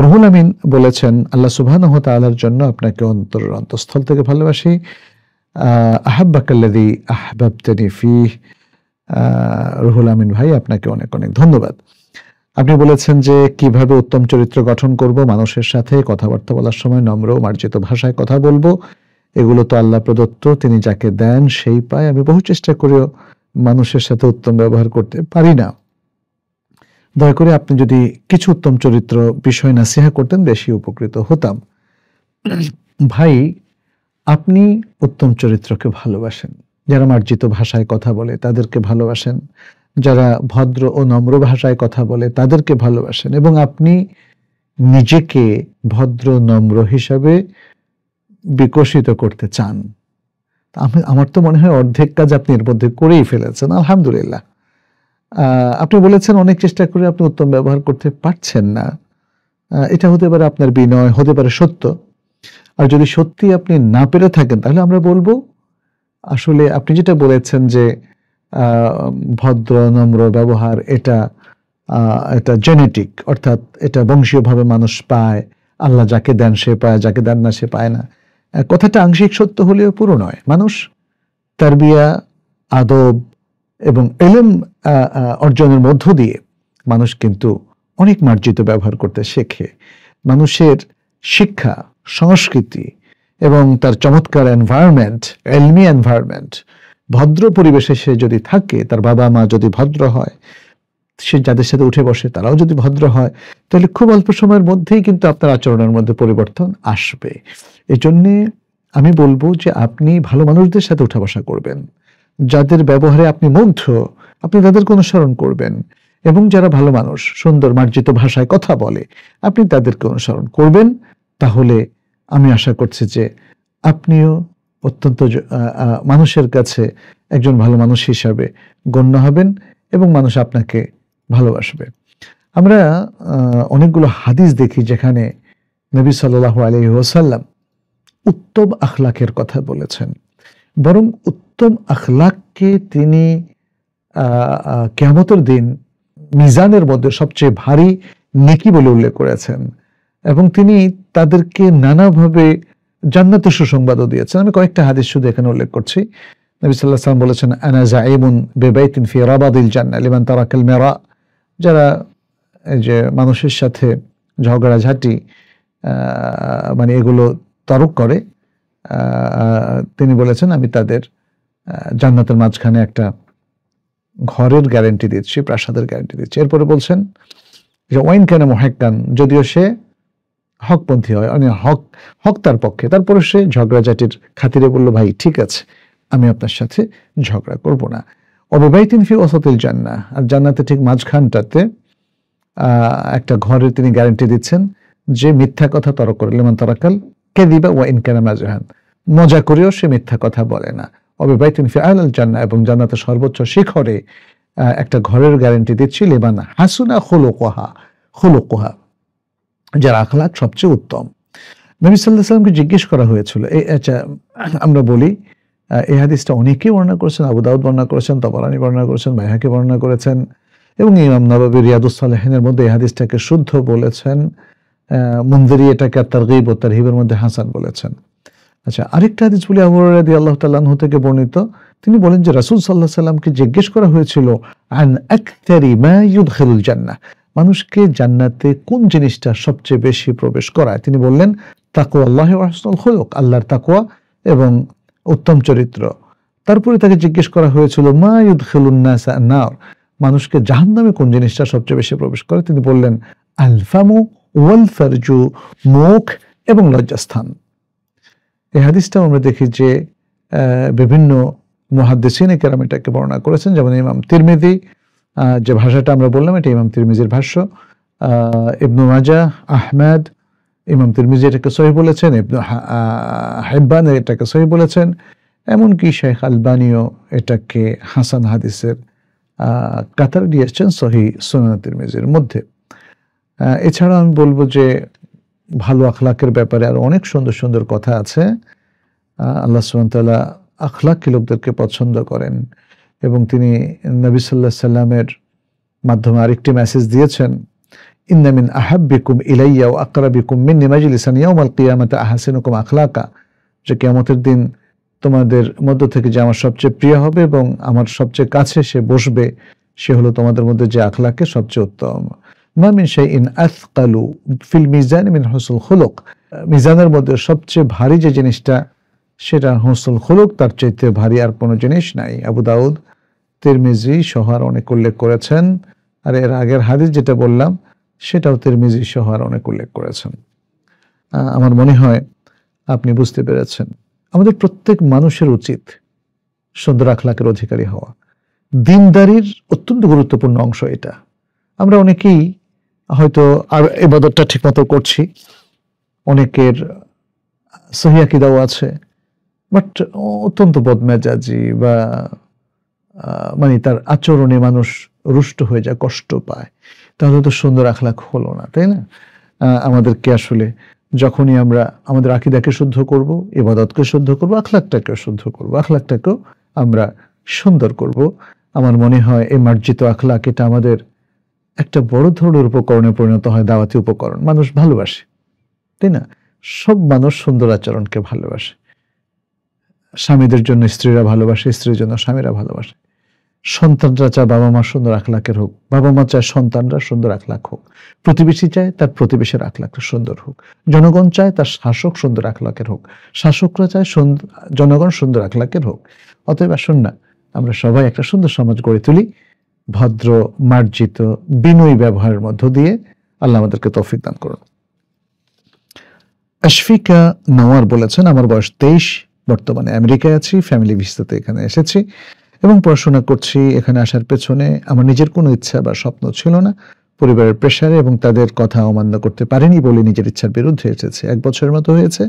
রুহুল আমিন বলেছেন, আল্লাহ সুবহানাহু ওয়া তাআলার জন্য আপনাকে অন্তরের অন্তঃস্থল থেকে ভালোবাসি। আহাব্বাকাল্লাযী আহবাবতানি ফীহ। রুহুল আমিন ভাই, আপনাকে অনেক অনেক ধন্যবাদ। আপনি বলেছেন যে কিভাবে উত্তম চরিত্র গঠন করব, মানুষের সাথে কথাবার্তা বলার সময় নম্র মার্জিত ভাষায় কথা বলবো, এগুলো তো আল্লাহ প্রদত্ত, তিনি যাকে দেন সেই পায়। আমি বহু চেষ্টা করেও মানুষের সাথে উত্তম ব্যবহার করতে পারি না। দয়া করে আপনি যদি কিছু উত্তম চরিত্র বিষয় নাসিহা করতেন, বেশি উপকৃত হতাম। ভাই, আপনি উত্তম চরিত্রকে ভালোবাসেন, যারা মার্জিত ভাষায় কথা বলে তাদেরকে ভালোবাসেন, যারা ভদ্র ও নম্র ভাষায় কথা বলে তাদেরকে ভালোবাসেন, এবং আপনি নিজেকে ভদ্র নম্র হিসাবে বিকশিত করতে চান। আমার তো মনে হয় অর্ধেক কাজ আপনি এর মধ্যে করেই ফেলেছেন, আলহামদুলিল্লাহ। আপনি বলেছেন অনেক চেষ্টা করে আপনি উত্তম ব্যবহার করতে পারছেন না। এটা হতে পারে আপনার বিনয়, হতে পারে সত্য। আর যদি সত্যি আপনি না পেরে থাকেন তাহলে আমরা বলবো আসলে আপনি যেটা বলেছেন যে ভদ্র নম্র ব্যবহার এটা জেনেটিক, অর্থাৎ এটা বংশীয়ভাবে মানুষ পায়, আল্লাহ যাকে দেন সে পায়, যাকে দেন না সে পায় না। কথাটা আংশিক সত্য হলেও পুরো নয়। মানুষ তারবিয়া, আদব এবং ইলম অর্জনের মধ্য দিয়ে মানুষ কিন্তু অনেক মার্জিত ব্যবহার করতে শেখে। মানুষের শিক্ষা, সংস্কৃতি এবং তার চমৎকার এনভায়রনমেন্ট, ইলমি এনভায়রনমেন্ট, ভদ্র পরিবেশে সে যদি থাকে, তার বাবা মা যদি ভদ্র হয়, সে যাদের সাথে উঠে বসে তারাও যদি ভদ্র হয়, তাহলে খুব অল্প সময়ের মধ্যেই কিন্তু আপনার আচরণের মধ্যে পরিবর্তন আসবে। এই জন্যে আমি বলবো যে আপনি ভালো মানুষদের সাথে উঠা বসা করবেন, যাদের ব্যবহারে আপনি মুগ্ধ, আপনি তাদেরকে অনুসরণ করবেন। এবং যারা ভালো মানুষ, সুন্দর মার্জিত ভাষায় কথা বলে, আপনি তাদেরকে অনুসরণ করবেন। তাহলে আমি আশা করছি যে আপনিও অত্যন্ত মানুষের কাছে একজন ভালো মানুষ হিসাবে গণ্য হবেন এবং মানুষ আপনাকে ভালোবাসবে। আমরা অনেকগুলো হাদিস দেখি যেখানে নবী সাল্লাল্লাহু আলাইহি ওয়াসাল্লাম উত্তম আখলাকের কথা বলেছেন। বরং উত্তম আখলাককে তিনি কিয়ামতের দিন মিজানের মধ্যে সবচেয়ে ভারী নেকি বলে উল্লেখ করেছেন এবং তিনি তাদেরকে নানাভাবে জান্নাতের সুসংবাদও দিয়েছেন। আমি কয়েকটা হাদিস শুধু এখানে উল্লেখ করছি। নবী সাল্লাল্লাহু আলাইহি ওয়াসাল্লাম বলেছেন, আনা জাঈমুন বিবাইতিন ফি রাবাদিল জান্নাহ লিমান তারাকাল মিরা। যারা এই যে মানুষের সাথে ঝগড়াঝাটি মানে এগুলো তরক করে, তিনি বলেছেন আমি তাদের জান্নাতের মাঝখানে একটা ঘরের গ্যারান্টি দিচ্ছি, প্রাসাদের গ্যারান্টি দিচ্ছি। এরপরে বলছেন যে ওয়াইন কানা মুহাক্কান, যদিও সে হকপন্থী হয়, মানে হক তার পক্ষে, তারপরে সে ঝগড়াঝাটির খাতিরে বলল, ভাই ঠিক আছে আমি আপনার সাথে ঝগড়া করব না। অবিবাহিতিন ফি ওয়াসাতিল জান্নাহ, আর জান্নাতে ঠিক মাঝখানটাতে একটা ঘরের তিনি গ্যারান্টি দিচ্ছেন যে মিথ্যা কথা তরক করে, লিমান তারাকাল কাযিবা ওয়া ইন কানা মাজহান, মজা করেও সে মিথ্যা কথা বলে না। অবিবাহিতিন ফি আলাল জান্নাহ, এবং জান্নাতের সর্বোচ্চ শিখরে একটা ঘরের গ্যারান্টি দিচ্ছি, লিমান হাসুনা খুলুকুহা, যার আখলাক সবচেয়ে উত্তম। নবী সাল্লাল্লাহু আলাইহি ওয়াসাল্লামকে জিজ্ঞেস করা হয়েছিল, আমরা বলি এই হাদিসটা অনেকেই বর্ণনা করেছেন, আবু দাউদ বর্ণনা করেছেন, তাবারানী বর্ণনা করেছেন, বাইহাকি বর্ণনা করেছেন এবং ইমাম নববী রিয়াদুস সালেহিনের মধ্যে এই হাদিসটাকে শুদ্ধ বলেছেন। মুনজিরি এটাকে তারগীব ও তারহিবের মধ্যে হাসান বলেছেন। আচ্ছা, আরেকটা হাদিস বলি, আবু হুরায়রা রাদিয়াল্লাহু তাআলা আনহু থেকে বর্ণিত, তিনি বলেন যে রাসূল সাল্লাল্লাহু আলাইহি ওয়াসাল্লামকে জিজ্ঞেস করা হয়েছিল আন আকতারি মা ইউদখিলুল জান্নাহ, মানুষকে জান্নাতে কোন জিনিসটা সবচেয়ে বেশি প্রবেশ করায়। তিনি বললেন তাকওয়াল্লাহি ওয়া হুসনুল খুলুক, আল্লাহর তাকওয়া এবং উত্তম চরিত্র। তারপরে তাকে জিজ্ঞেস করা হয়েছিল মা ইউদখিলুন নাসা আন-নার, মানুষকে জাহান্নামে কোন জিনিসটা সবচেয়ে বেশি প্রবেশ করে। তিনি বললেন আল ফামু ওয়াল ফারজু, মুখ এবং লজ্জাস্থান। এই হাদিসটাও আমরা দেখি যে বিভিন্ন মুহাদ্দিসিন কেরাম এটাকে বর্ণনা করেছেন, যেমন ইমাম তিরমিজি, যে ভাষাটা আমরা বললাম এটা ইমাম তিরমিজির ভাষ্য, ইবনু মাজাহ, আহমদ, ইমাম তিরমিজি এটাকে সহিহ বলেছেন, ইবনু হিব্বান এটাকে সহিহ বলেছেন, এমনকি শেখ আলবানিও এটাকে হাসান হাদিসের কাতার দিয়েছেন সহিহ সুনান তিরমিজির মধ্যে। এছাড়া আমি বলবো যে ভালো আখলাকের ব্যাপারে আরো অনেক সুন্দর সুন্দর কথা আছে। আল্লাহ সুবহানাহু ওয়া তাআলা আখলাকি লোকদেরকে পছন্দ করেন এবং তিনি নবী সাল্লাল্লাহু আলাইহি সাল্লামের মাধ্যমে আরেকটি মেসেজ দিয়েছেন, ইন্না মিন আহাব্বিকুম ইলাইয়া ওয়া আকরাবিকুম মিন্নি মাজলিসান ইয়াউমাল কিয়ামাতি আহসিনুকুম আখলাকা, যে কিয়ামতের দিন তোমাদের মধ্য থেকে যে আমার সবচেয়ে প্রিয় হবে এবং আমার সবচেয়ে কাছে সে বসবে, সে হলো তোমাদের মধ্যে যে আখলাকে সবচেয়ে উত্তম। মা মিন শাইইন আথকালু ফিল মিজান মিন হুসনুল খুলুক, মিজানের মধ্যে সবচেয়ে ভারী যে জিনিসটা সেটা হুসনুল খুলুক, তার চাইতে ভারী আর কোনো জিনিস নাই। আবু দাউদ, তিরমিজি সহ অনেক উল্লেখ করেছেন। আর এর আগের হাদিস যেটা বললাম সেটাও তিরমিজি সহ অনেক উল্লেখ করেছেন। আমার মনে হয় আপনি বুঝতে পেরেছেন। আমাদের প্রত্যেক মানুষের উচিত সুন্দর আখলাকের অধিকারী হওয়া। দিনদারির অত্যন্ত গুরুত্বপূর্ণ অংশ এটা। আমরা অনেকেই হয়তো আর ইবাদতটা ঠিকমতো করছি, অনেকের সহিহ আকীদাও আছে, বাট অত্যন্ত বদমেজাজি বা মানে তার আচরণে মানুষ রুষ্ট হয়ে যায়, কষ্ট পায়, তাহলে তো সুন্দর আখলাক হলো না, তাই না? আমাদেরকে আসলে যখনই আমরা আমাদের আকীদাকে শুদ্ধ করব, ইবাদতকে শুদ্ধ করব, আখলাকটাকেও শুদ্ধ করব, আখলাকটাকেও আমরা সুন্দর করব, আমার মনে হয় এই মার্জিত আখলাক এটা আমাদের একটা বড় ধরনের উপকরণে পরিণত হয়, দাওয়াতি উপকরণ। মানুষ ভালোবাসে, তাই না? সব মানুষ সুন্দর আচরণকে ভালোবাসে। স্বামীদের জন্য স্ত্রীরা ভালোবাসে, স্ত্রীর জন্য স্বামীরা ভালোবাসে। সন্তানরা চায় বাবা মা সুন্দর আখলাকের হোক, বাবা মা চায় সন্তানরা সুন্দর আখলাক হোক, প্রতিবেশী চায় তার প্রতিবেশীর আখলাকটা সুন্দর হোক, জনগণ চায় তার শাসক সুন্দর আখলাকের হোক, শাসকরা চায় জনগণ সুন্দর আখলাকের হোক। অতএব আসুন না আমরা সবাই একটা সুন্দর সমাজ গড়ে তুলি, ভদ্র, মার্জিত, বিনয়ী ব্যবহারের মধ্য দিয়ে। আল্লাহ আমাদেরকে তৌফিক দান করুন। আশফিকা নওয়ার বলেছেন, আমার বয়স 23, বর্তমানে আমেরিকায় আছি, ফ্যামিলি ভিসাতে এখানে এসেছি এবং পড়াশোনা করছি। এখানে আসার পেছনে আমার নিজের কোনো ইচ্ছা বা স্বপ্ন ছিল না, পরিবারের প্রেসারে এবং তাদের কথা অমান্য করতে পারিনি বলে নিজের ইচ্ছার বিরুদ্ধে এসেছে। 1 বছরের মতো হয়েছে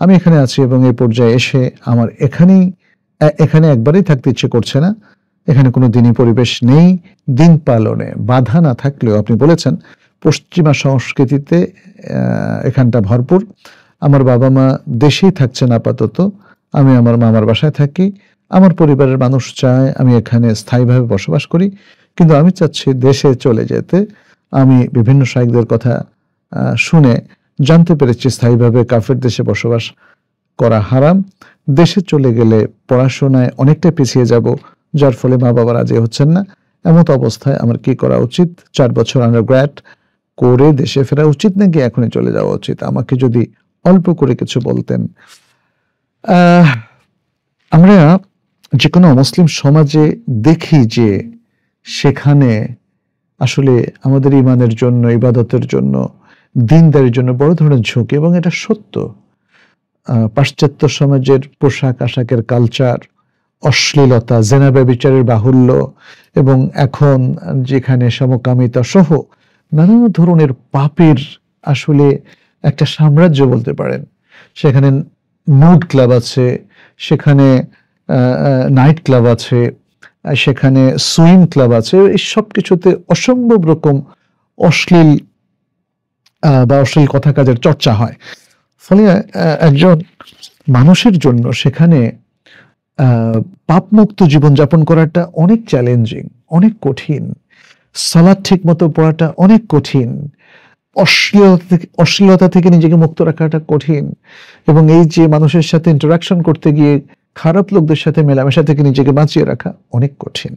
আমি এখানে আছি এবং এই পর্যায়ে এসে আমার এখানে একবারেই থাকতে ইচ্ছে করছে না। এখানে কোনো দিনই পরিবেশ নেই, দিন পালনে বাধা না থাকলেও আপনি বলেছেন পশ্চিমা সংস্কৃতিতে এখানটা ভরপুর। আমার বাবা মা দেশেই থাকছেন আপাতত, আমি আমার মামার বাসায় থাকি। আমার পরিবারের মানুষ চায় আমি এখানে স্থায়ীভাবে বসবাস করি, কিন্তু আমি চাচ্ছি দেশে চলে যেতে। আমি বিভিন্ন শাইখদের কথা শুনে জানতে পেরেছি স্থায়ীভাবে কাফের দেশে বসবাস করা হারাম। দেশে চলে গেলে পড়াশোনায় অনেকটা পিছিয়ে যাব, যার ফলে মা বাবা রাজি হচ্ছেন না। এমত অবস্থায় আমার কি করা উচিত? 4 বছর আন্ডারগ্র্যাড করে দেশে ফেরা উচিত নাকি এখনই চলে যাওয়া উচিত? আমাকে যদি অল্প করে কিছু বলতেন। আমরা যে কোনো মুসলিম সমাজে দেখি যে সেখানে আসলে আমাদের ইমানের জন্য, ইবাদতের জন্য, দিনদারির জন্য বড় ধরনের ঝুঁকি, এবং এটা সত্য। পাশ্চাত্য সমাজের পোশাক আশাকের কালচার, অশ্লীলতা, জেনা ব্যভিচারের বাহুল্য, এবং এখন যেখানে সমকামিতা সহ নানা ধরনের পাপের আসলে একটা সাম্রাজ্য বলতে পারেন। সেখানে নুড ক্লাব আছে, সেখানে নাইট ক্লাব আছে, সেখানে সুইম ক্লাব আছে। এই সব কিছুতে অসম্ভব রকম অশ্লীল কথা কাজের চর্চা হয়। ফলে একজন মানুষের জন্য সেখানে পাপমুক্ত জীবনযাপন করাটা অনেক চ্যালেঞ্জিং, অনেক কঠিন। সালাত ঠিক মতো পড়াটা অনেক কঠিন। অশ্লীলতা থেকে নিজেকে মুক্ত রাখাটা কঠিন। এবং এই যে মানুষের সাথে ইন্টারাকশন করতে গিয়ে খারাপ লোকদের সাথে মেলামেশা থেকে নিজেকে বাঁচিয়ে রাখা অনেক কঠিন।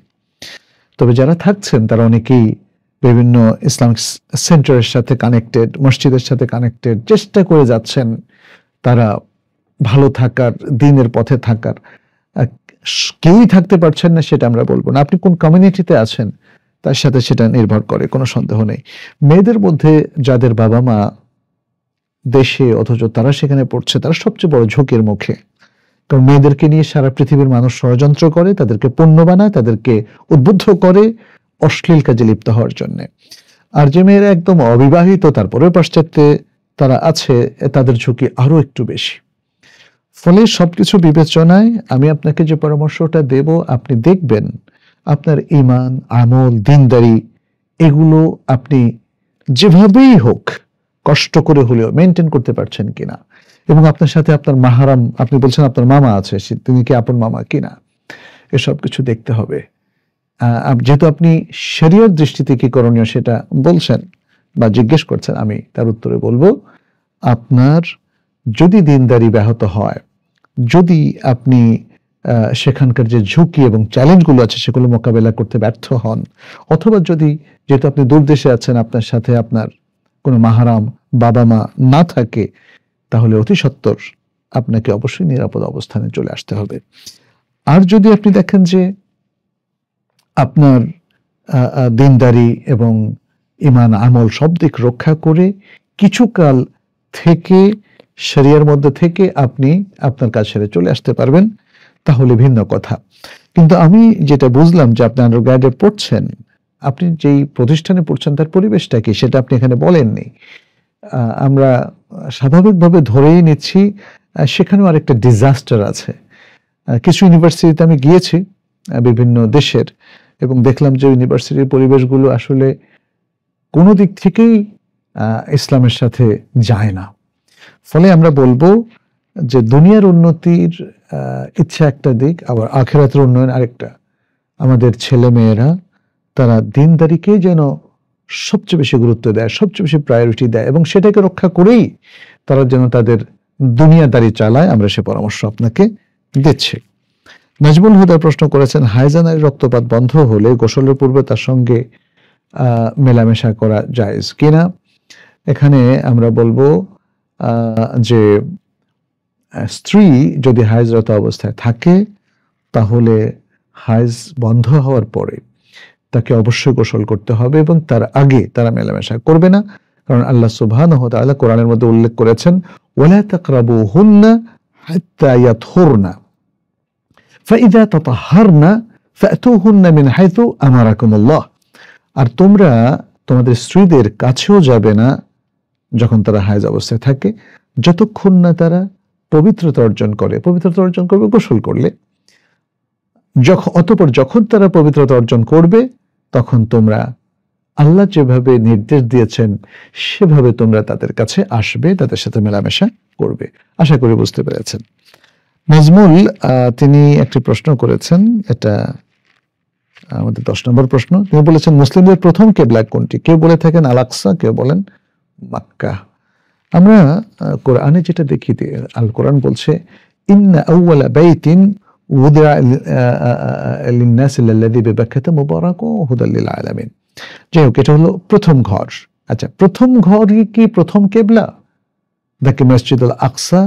তবে যারা থাকছেন তারা অনেকেই বিভিন্ন ইসলামিক সেন্টারের সাথে কানেক্টেড, মসজিদের সাথে কানেক্টেড, চেষ্টা করে যাচ্ছেন তারা ভালো থাকার, দিনের পথে থাকার। কেউই থাকতে পারছেন না সেটা আমরা বলবো না। আপনি কোন কমিউনিটিতে আছেন তার সাথে সেটা নির্ভর করে, কোনো সন্দেহ নেই। মেয়েদের মধ্যে যাদের বাবা মা দেশে অথচ তারা সেখানে পড়ছে, তারা সবচেয়ে বড় ঝুঁকির মুখে। কারণ মেয়েদেরকে নিয়ে সারা পৃথিবীর মানুষ ষড়যন্ত্র করে, তাদেরকে পণ্য বানায়, তাদেরকে উদ্বুদ্ধ করে অশ্লীল কাজে লিপ্ত হওয়ার জন্য। আর যে মেয়েরা একদম অবিবাহিত তারপরে পাশ্চাত্যে তারা আছে, তাদের ঝুঁকি আরো একটু বেশি। ফলে সবকিছু বিবেচনায় আমি আপনাকে যে পরামর্শটা দেব, আপনি দেখবেন আপনার ঈমান, আমল, দিনদারি এগুলো আপনি যেভাবেই হোক কষ্ট করে হলেও মেনটেন করতে পারছেন কিনা, এবং আপনার সাথে আপনার মাহারাম, আপনি বলছেন আপনার মামা আছে, তিনি কি আপন মামা কিনা, এসব কিছু দেখতে হবে। যেহেতু আপনি শরীয়ত দৃষ্টিতে কি করণীয় সেটা বলছেন বা জিজ্ঞেস করছেন, আমি তার উত্তরে বলবো, আপনার যদি দিনদারি ব্যাহত হয়, যদি আপনি সেখানকার যে ঝুঁকি এবং চ্যালেঞ্জগুলো আছে সেগুলো মোকাবেলা করতে ব্যর্থ হন, অথবা যেহেতু আপনি দূর দেশে আছেন, আপনার সাথে আপনার কোনো মাহারাম, বাবা মা না থাকে, তাহলে অতি সত্বর আপনাকে অবশ্যই নিরাপদ অবস্থানে চলে আসতে হবে। আর যদি আপনি দেখেন যে আপনার দিনদারি এবং ঈমান, আমল সব দিক রক্ষা করে কিছুকাল থেকে শরিয়ার মধ্যে থেকে আপনি আপনার কাজ সেরে চলে আসতে পারবেন, তাহলে ভিন্ন কথা। কিন্তু আমি যেটা বুঝলাম যে আপনি আন্ডারগ্র্যাডে পড়ছেন, আপনি যেই প্রতিষ্ঠানে পড়ছেন তার পরিবেশটা কি সেটা আপনি এখানে বলেননি। আমরা স্বাভাবিকভাবে ধরেই নিচ্ছি সেখানেও আরেকটা ডিজাস্টার আছে। কিছু ইউনিভার্সিটিতে আমি গিয়েছি বিভিন্ন দেশের, এবং দেখলাম যে ইউনিভার্সিটির পরিবেশগুলো আসলে কোনো দিক থেকেই ইসলামের সাথে যায় না। ফলে আমরা বলবো যে দুনিয়ার উন্নতির ইচ্ছা একটা দিক, আবার আখিরাতের উন্নয়ন আরেকটা। আমাদের ছেলে মেয়েরা তারা দিনদারিকে যেন সবচেয়ে বেশি গুরুত্ব দেয়, সবচেয়ে বেশি প্রায়োরিটি দেয়, এবং সেটাকে রক্ষা করেই তারা যেন তাদের দুনিয়াদারি চালায়, আমরা সে পরামর্শ আপনাকে দিচ্ছি। নাজমুল হুদা প্রশ্ন করেছেন, হায়জা নারীর রক্তপাত বন্ধ হলে গোসলের পূর্বে তার সঙ্গে মেলামেশা করা জায়েজ কিনা? এখানে আমরা বলবো যে স্ত্রী যদি হায়জরত অবস্থায় থাকে তাহলে হায়জ বন্ধ হওয়ার পরে তাকে অবশ্যই গোসল করতে হবে, এবং তার আগে তারা মেলামেশা করবে না। কারণ আল্লাহ সুবহানাহু ওয়া তাআলা কোরআনের মধ্যে উল্লেখ করেছেন, ওয়ালা তাকরাবুহুন্না হাত্তা ইয়াতহুরনা ফাইযা তাতাহহারনা ফাতুহুন্না মিন হাইথু আমারাকুমুল্লাহ। আর তোমরা তোমাদের স্ত্রীদের কাছেও যাবে না যখন তারা হায়জ অবস্থায় থাকে, যতক্ষণ না তারা পবিত্রতা অর্জন করে। পবিত্রতা অর্জন করবে গোসল করলে। অতঃপর যখন তারা পবিত্রতা অর্জন করবে তখন তোমরা আল্লাহ যেভাবে নির্দেশ দিয়েছেন সেভাবে তোমরা তাদের কাছে আসবে, তাদের সাথে মেলামেশা করবে। আশা করি বুঝতে পেরেছেন। নাজমুল তিনি একটি প্রশ্ন করেছেন, এটা আমাদের 10 নম্বর প্রশ্ন। তিনি বলেছেন, মুসলিমদের প্রথম কিবলা কোনটি? কেউ বলে থাকেন আল আকসা, কেউ বলেন মক্কা। আমরা কোরআনে যেটা দেখি, আল কোরআন বলছে, ইন্না আউওয়ালা বাইতিন উদিআ লিন-নাস আল্লাযী বিবাক্কাতা মুবারাকান ওয়া হুদাল লিল আলামিন। যাই হোক, এটা হলো প্রথম ঘর। আচ্ছা, প্রথম ঘরই কি প্রথম কিবলা? দেখে মসজিদুল আকসা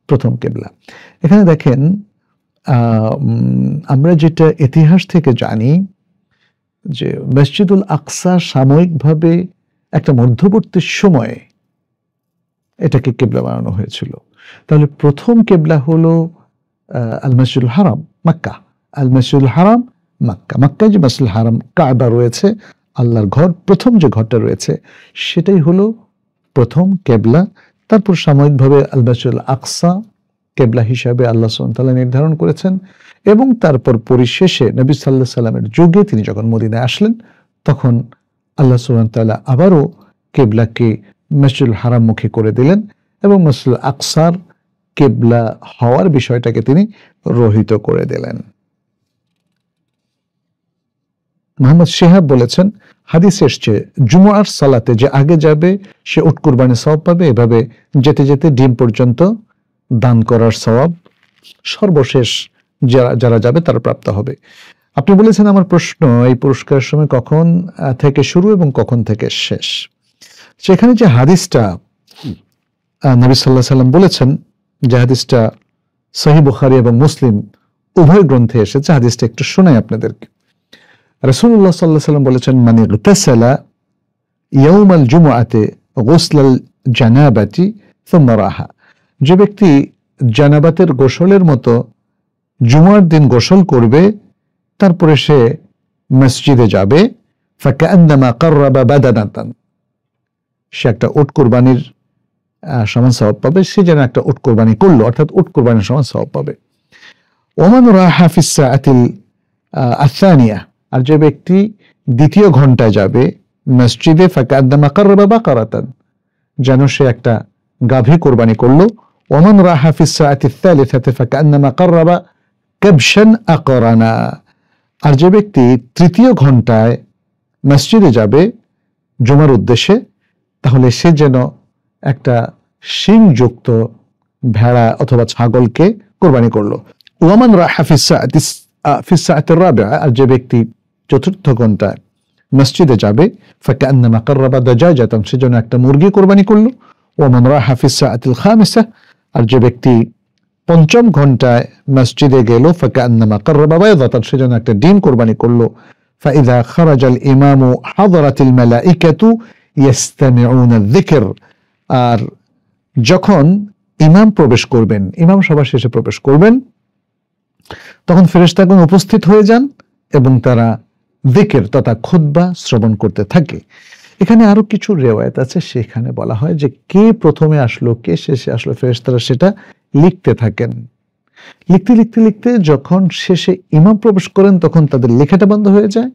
প্রথম কিবলা। এখানে দেখেন, আমরা যেটা ইতিহাস থেকে জানি যে মসজিদুল আকসা সাময়িকভাবে একটা মধ্যবর্তী সময়ে এটাকে কিবলা বানানো হয়েছিল। তাহলে প্রথম কিবলা হলো আল মসজিদুল হারাম মক্কা। আল মসজিদুল হারাম মক্কা। মক্কায় যে মসজিদুল হারাম কাবা রয়েছে, আল্লাহর ঘর, প্রথম যে ঘরটা রয়েছে সেটাই হলো প্রথম কিবলা। তারপর সাময়িকভাবে আল মসজিদুল আকসা কিবলা হিসাবে আল্লাহ সুবহানাহু ওয়া তাআলা নির্ধারণ করেছেন, এবং তারপর পরিশেষে নবী সাল্লাল্লাহু আলাইহি ওয়াসাল্লামের যুগে তিনি যখন মদিনায় আসলেন তখন আল্লাহ সুবহানাহু ওয়া তাআলা আবারও কিবলাকে মসজিদুল হারামমুখী করে দিলেন, এবং মসজিদুল আকসার কিবলা হওয়ার বিষয়টাকে তিনি রহিত করে দিলেন। মোহাম্মদ শিহাব বলেছেন, হাদিসে এসেছে জুমআর সালাতে যে আগে যাবে সে উট কুরবানির সওয়াব পাবে, এভাবে যেতে যেতে ডিম পর্যন্ত দান করার সওয়াব সর্বশেষ যারা যাবে তারা প্রাপ্ত হবে। আপনি বলেছেন, আমার প্রশ্ন, এই পুরস্কারের সময় কখন থেকে শুরু এবং কখন থেকে শেষ? সেখানে যে হাদিসটা নবী সাল্লাল্লাহু আলাইহি ওয়াসাল্লাম বলেছেন, যে হাদিসটা সহিহ বুখারী এবং মুসলিম উভয় গ্রন্থে এসেছে, হাদিসটা একটু শোনাই আপনাদেরকে। রাসূলুল্লাহ সাল্লাল্লাহু আলাইহি ওয়াসাল্লাম বলেছেন, মান ইগতাসালা ইয়াউমাল জুমআতি গুসলাল জানাবাতি সুম্মা রাহা। যে ব্যক্তি জানাবাতের গোসলের মতো জুমার দিন গোসল করবে, তারপরে সে মসজিদে যাবে, ফাকান্নামা কাররাবা বাদানাতান, সে একটা উট কুরবানির সমান সওয়াব পাবে। সে যেন একটা উট কুরবানি করলো, অর্থাৎ উট কুরবানির সমান সওয়াব পাবে। ওমান রাহা ফিস সাআতিল আসানিয়া, আর যে ব্যক্তি দ্বিতীয় ঘন্টায় যাবে মসজিদে, ফাকান্নামা কাররাবা বাকারাতান, যেন সে একটা গাভী কুরবানি করলো। ওমান রাহা ফিস সাআতিস সালিসাতি ফাকান্নামা কাররাবা কাবশান আকরানা, আর যে ব্যক্তি তৃতীয় ঘন্টায় মসজিদে যাবে জুমার উদ্দেশ্যে, তাহলে সে যেন একটা শিংযুক্ত ভেড়া অথবা ছাগলকে কোরবানি করলো। ওয়ামান রাহা ফিস সাআতির রাবিআ, আর যে ব্যক্তি চতুর্থ ঘন্টায় মসজিদে যাবে, ফাকান্নামা কাররাবা দাজাজাতান, সে যেন একটা মুরগি কোরবানি করলো। ওয়ামান রাহা ফিস সাআতিল খামিসা, আর যে ব্যক্তি পঞ্চম ঘন্টায় মসজিদে গেল, ফাকান্নামা কাররাবা বাইদাতান, সে যেন একটা ডিম কোরবানি করলো। ফাইযা খারাজাল ইমামু হাদারাতিল মালাইকাতু ইয়াস্তামিউনা যিকর, আর যখন ইমাম প্রবেশ করবেন, ইমাম সবার শেষে প্রবেশ করবেন, তখন ফেরেশতাগণ উপস্থিত হয়ে যান এবং তারা যিকির তথা খুতবা শ্রবণ করতে থাকে। এখানে আরো কিছু রিওয়ায়াত আছে, সেখানে বলা হয় যে কে প্রথমে আসলো কে শেষে আসলো, ফেরেশতারা সেটা লিখতে থাকেন। লিখতে লিখতে লিখতে যখন শেষে ইমাম প্রবেশ করেন তখন তাদের লেখাটা বন্ধ হয়ে যায়।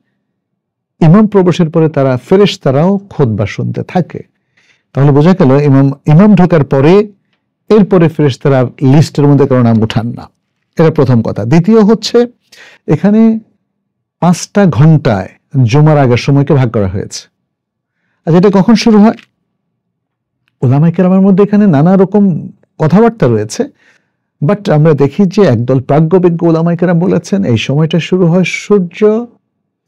ইমাম প্রবেশের পরে তারা ফেরেশতারাও খুতবা শুনতে থাকে। তাহলে বোঝা গেল ইমাম ঢোকার পরে এরপরে ফেরেশতারা লিস্টের মধ্যে কারো নাম উঠান না। এটা প্রথম কথা। দ্বিতীয় হচ্ছে এখানে 5টা ঘন্টায় জুমার আগের সময়কে ভাগ করা হয়েছে। আর এটা কখন শুরু হয়? উলামায়ে কেরামের মধ্যে এখানে নানা রকম কথাবার্তা রয়েছে, বাট আমরা দেখি যে একদল প্রাজ্ঞবিজ্ঞ উলামায়ে কেরাম বলেছেন এই সময়টা শুরু হয় সূর্য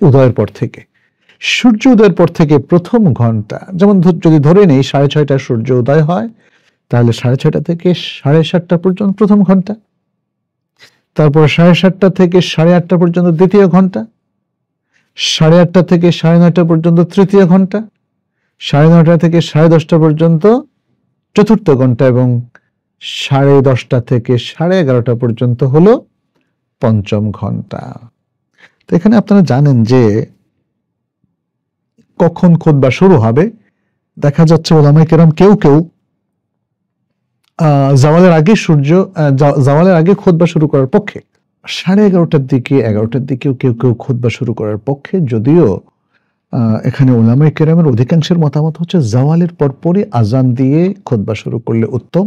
উদয়ের পর থেকে। সূর্য উদয়ের পর থেকে প্রথম ঘন্টা, যেমন যদি ধরে নেই 6:30 সূর্য উদয় হয়, তাহলে 6:30 থেকে 7:30 পর্যন্ত প্রথম ঘন্টা, তারপর 7:30 থেকে 8:30 পর্যন্ত দ্বিতীয় ঘন্টা, 8:30 থেকে 9:30 পর্যন্ত তৃতীয় ঘন্টা, 9:30 থেকে 10:30 পর্যন্ত চতুর্থ ঘন্টা, এবং 10:30 থেকে 11:30 পর্যন্ত হলো পঞ্চম ঘন্টা। তো এখানে আপনারা জানেন যে কখন খুতবা শুরু হবে। দেখা যাচ্ছে উলামায়ে কেরাম কেউ জাওয়ালের আগে খুতবা শুরু করার পক্ষে, 11:30টার দিকে 11টার দিকেও কেউ খুতবা শুরু করার পক্ষে, যদিও এখানে উলামায়ে কেরামের অধিকাংশের মতামত হচ্ছে জাওয়ালের পরপরই আজান দিয়ে খুতবা শুরু করলে উত্তম,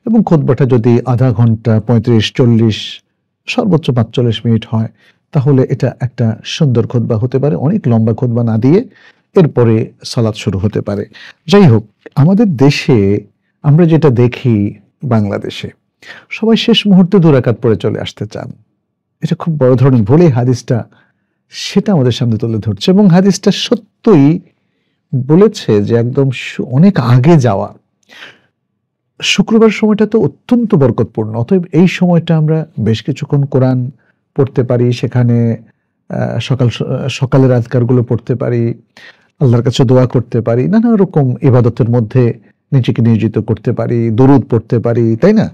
এবং খুতবাটা যদি আধা ঘন্টা 35-40 সর্বোচ্চ 45 মিনিট হয় তাহলে এটা একটা সুন্দর খুতবা হতে পারে, অনেক লম্বা খুতবা না দিয়ে এরপরে সালাত শুরু হতে পারে। যাই হোক, আমাদের দেশে আমরা যেটা দেখি, বাংলাদেশে সবাই শেষ মুহূর্তে 2 রাকাত পড়ে চলে আসতে চান। এটা খুব বড় ধরনের ভুল। এই হাদিসটা সেটা আমাদের সামনে তুলে ধরছে, এবং হাদিসটা সত্যই বলেছে যে একদম অনেক আগে যাওয়া। শুক্রবার সময়টা তো অত্যন্ত বরকতপূর্ণ, অতএব এই সময়টা আমরা বেশ কিছুক্ষণ কোরআন পড়তে পারি, সেখানে সকালের আজকারগুলো পড়তে পারি, আল্লাহর কাছে দোয়া করতে পারি, নানা রকম ইবাদতের মধ্যে নিজেকে নিয়োজিত করতে পারি, দুরূদ পড়তে পারি, তাই না?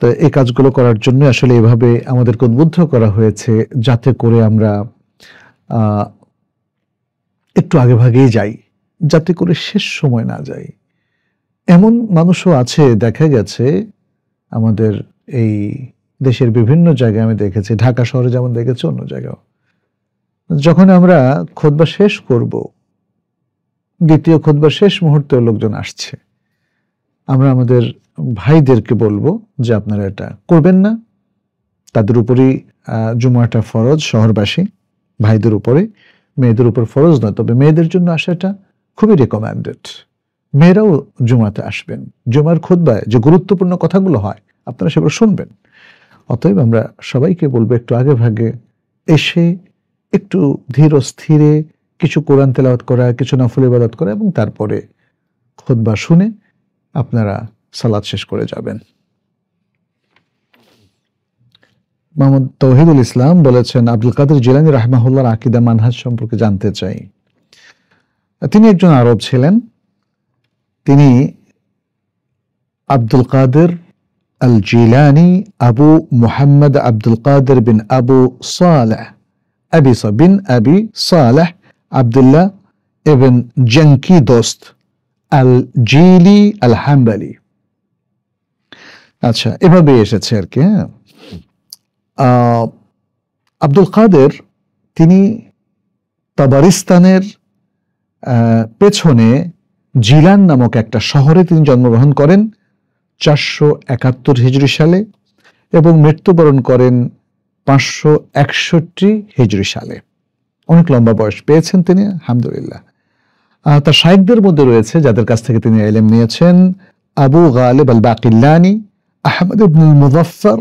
তো এই কাজগুলো করার জন্য আসলে এভাবে আমাদেরকে উদ্বুদ্ধ করা হয়েছে, যাতে করে আমরা একটু আগে ভাগেই যাই, যাতে করে শেষ সময় না যাই। এমন মানুষও আছে, দেখা গেছে আমাদের এই দেশের বিভিন্ন জায়গায় আমি দেখেছি, ঢাকা শহরে যেমন দেখেছি, অন্য জায়গাও, যখন আমরা খুতবা শেষ করব, দ্বিতীয় খুতবা শেষ মুহূর্তে লোকজন আসছে, আমরা আমাদের ভাইদেরকে বলবো যে আপনারা এটা করবেন না। তাদের উপরই জুমাটা ফরজ, শহরবাসী ভাইদের উপরে, মেয়েদের উপর ফরজ নয়, তবে মেয়েদের জন্য আসাটা খুবই রেকমেন্ডেড। মেয়েরাও জুমাতে আসবেন, জুমার খুতবায় যে গুরুত্বপূর্ণ কথাগুলো হয় আপনারা সেগুলো শুনবেন। অতএব আমরা সবাইকে বলবো একটু আগে ভাগে এসে একটু ধীর স্থিরে কিছু কোরআন তেলাওয়াত করা, কিছু নফল ইবাদত করা, এবং তারপরে খুতবা শুনে আপনারা সালাত শেষ করে যাবেন। মোহাম্মদ তৌহিদুল ইসলাম বলেছেন, আব্দুল কাদের জিলানী রাহিমাহুল্লাহর আকীদা মানহাজ সম্পর্কে জানতে চাই। তিনি একজন আরব ছিলেন, তিনি আব্দুল কাদের আল জিলানী আবু মুহাম্মদ আব্দুল কাদের বিন আবু সালেহ বিন আবি সালেহ আব্দুল্লাহ ইবন জঙ্কি দোস্ত আল জিলি আল হাম্বলি। আচ্ছা, এভাবে এসেছে আর কি। আব্দুল কাদের তিনি তাবারিস্তানের পেছনে জিলান নামক একটা শহরে তিনি জন্মগ্রহণ করেন 471 হিজরি সালে, এবং মৃত্যুবরণ করেন 561 হিজরি সালে। অনেক লম্বা বয়স পেয়েছেন তিনি, আলহামদুলিল্লাহ। তার শাইখদের মধ্যে রয়েছে যাদের কাছ থেকে তিনি ইলম নিয়েছেন, আবু গালিব আল বাকিল্লানি, আহমদ ইবনুল মুজাফফর,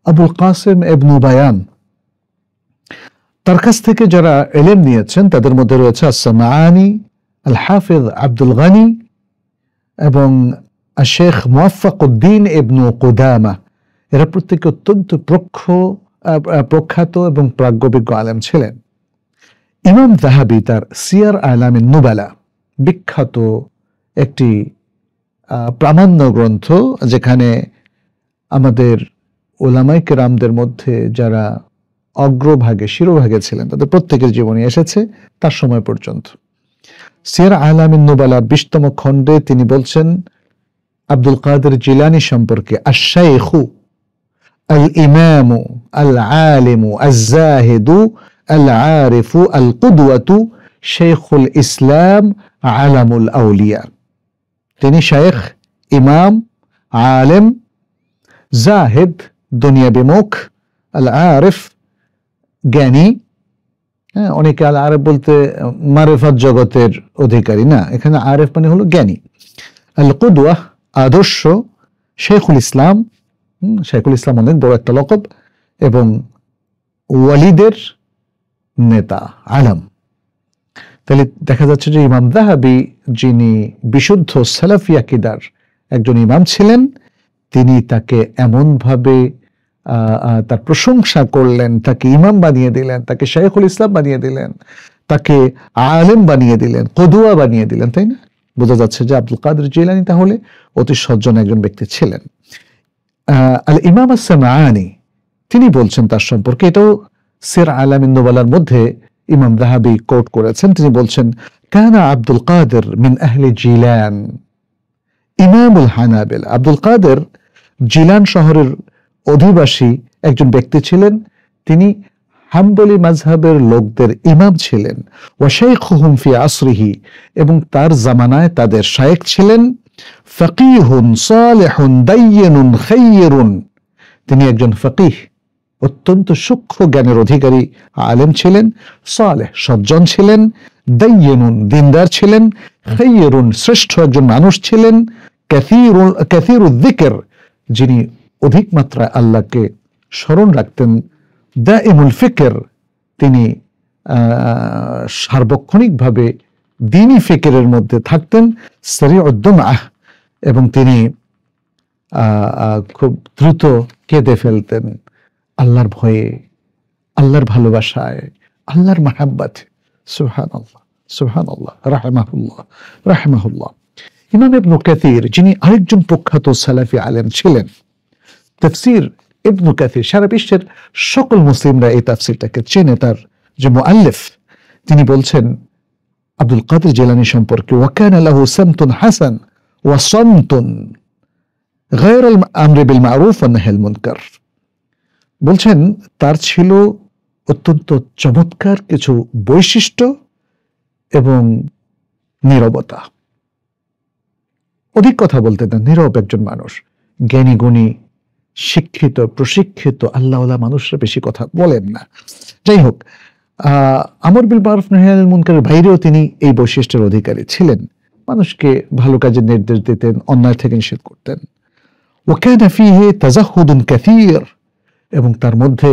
আবুল কাসিম ইবনু বায়ান। তার কাছ থেকে যারা ইলম নিয়েছেন তাদের মধ্যে রয়েছে আস-সামাআনি, আল হাফিজ আব্দুল গনি, এবং শেখ মুওয়াফফাকুদ্দিন ইবনু কুদামা। এরা প্রত্যেকে অত্যন্ত প্রখ্যাত এবং প্রাজ্ঞবিজ্ঞ আলেম ছিলেন। ইমাম যাহাবী তার সিয়ার আলামিন নুবালা, বিখ্যাত একটি প্রামাণ্য গ্রন্থ, যেখানে আমাদের উলামায়ে কেরামদের মধ্যে যারা অগ্রভাগে শিরোভাগে ছিলেন তাদের প্রত্যেকের জীবনী এসেছে তার সময় পর্যন্ত। সিয়ার আলামিন নুবালার 20তম খণ্ডে তিনি বলছেন আব্দুল কাদের জিলানী সম্পর্কে, আশ-শাইখু আল ইমামু আল আলিমু আজ-জাহিদু আল আরিফু আল কুদওয়াতু শাইখুল ইসলাম আলামুল আউলিয়া। তিনি শায়েখ, ইমাম, আলেম, জাহেদ, দুনিয়া বিমুখ, আল আরিফ, জ্ঞানী। হ্যাঁ, অনেকে আল আরিফ বলতে মারিফাত জগতের অধিকারী না, এখানে আরিফ মানে হলো জ্ঞানী। আল কুদওয়া, আদর্শ, শেখুল ইসলাম, শেখুল ইসলাম অনেক বড় একটা লকব, এবং ওয়ালিদের নেতা, আলম। তাহলে দেখা যাচ্ছে যে ইমাম যাহাবী, যিনি বিশুদ্ধ সালাফি আকীদার একজন ইমাম ছিলেন, তিনি তাকে এমনভাবে তার প্রশংসা করলেন, তাকে ইমাম বানিয়ে দিলেন, তাকে শাইখুল ইসলাম বানিয়ে দিলেন, তাকে আলেম বানিয়ে দিলেন, কদুয়া বানিয়ে দিলেন, তাই না? বোঝা যাচ্ছে যে আব্দুল কাদের জিলানী তাহলে অতি সজ্জন একজন ব্যক্তি ছিলেন। আল ইমাম আস-সামাআনী তিনি বলছেন তার সম্পর্কে, এটাও সির আলামিন নুবালার মধ্যে ইমাম যাহাবী কোট করেছেন। তিনি বলছেন, কানা আব্দুল কাদের মিন আহলি জিলান ইমামুল হানাবিলা। আব্দুল কাদের জিলান শহরের অধিবাসী একজন ব্যক্তি ছিলেন, তিনি হাম্বলি মাযহাবের লোকদের ইমাম ছিলেন। ওয়া শাইখুহুম ফি আসরিহি, এবং তার জামানায় তাদের শায়েখ ছিলেন। ফাকিহুন সালিহুন দায়্যিনুন খায়রুন, তিনি একজন ফকিহ, অত্যন্ত সূক্ষ্ম জ্ঞানের অধিকারী আলেম ছিলেন। সালেহ, সজ্জন ছিলেন। দায়্যিনুন, দিনদার ছিলেন। খায়রুন, শ্রেষ্ঠ একজন মানুষ ছিলেন। কাসীরুল যিকর, যিনি অধিক মাত্রায় আল্লাহকে স্মরণ রাখতেন। দাইমুল ফিকর, তিনি সার্বক্ষণিকভাবে দ্বীনি ফিকরের মধ্যে থাকতেন। সারিউদ দুমআহ, এবং তিনি খুব দ্রুত কেঁদে ফেলতেন আল্লাহর ভয়ে, আল্লাহর ভালোবাসায়, আল্লাহর মাহাব্বতে। সুবহানাল্লাহ, সুবহানাল্লাহ, রাহিমাহুল্লাহ, রাহিমাহুল্লাহ। ইমাম ইবনে কাসির, যিনি আরেকজন প্রখ্যাত সালাফি আলেম ছিলেন, তাফসীর ইবনে কাসির সারা বিশ্বের সকল মুসলিমরা এই তাফসীরটাকে চেনে। তার যে মুআল্লিফ, তিনি বলছেন আব্দুল কাদের জিলানী সম্পর্কে, ওয়া কানা লাহু সামতুন হাসান ওয়া সামতুন গায়র আল আমরি বিল মারুফ ওয়া নাহয়িল মুনকার। বলছেন তার ছিল অত্যন্ত চমৎকার কিছু বৈশিষ্ট্য এবং নীরবতা। অধিক কথা বলতেন না, নীরব একজন মানুষ, জ্ঞানী গুণী, শিক্ষিত, প্রশিক্ষিত আল্লাহওয়ালা মানুষরা বেশি কথা বলেন না। যাই হোক, আমর বিল মারুফ নাহয়িল মুনকারের বাইরেও তিনি এই বৈশিষ্ট্যের অধিকারী ছিলেন। মানুষকে ভালো কাজের নির্দেশ দিতেন, অন্যায় থেকে নিষেধ করতেন। ওয়া কানা ফীহি তাযাহুদুন কাসীর, এবং তার মধ্যে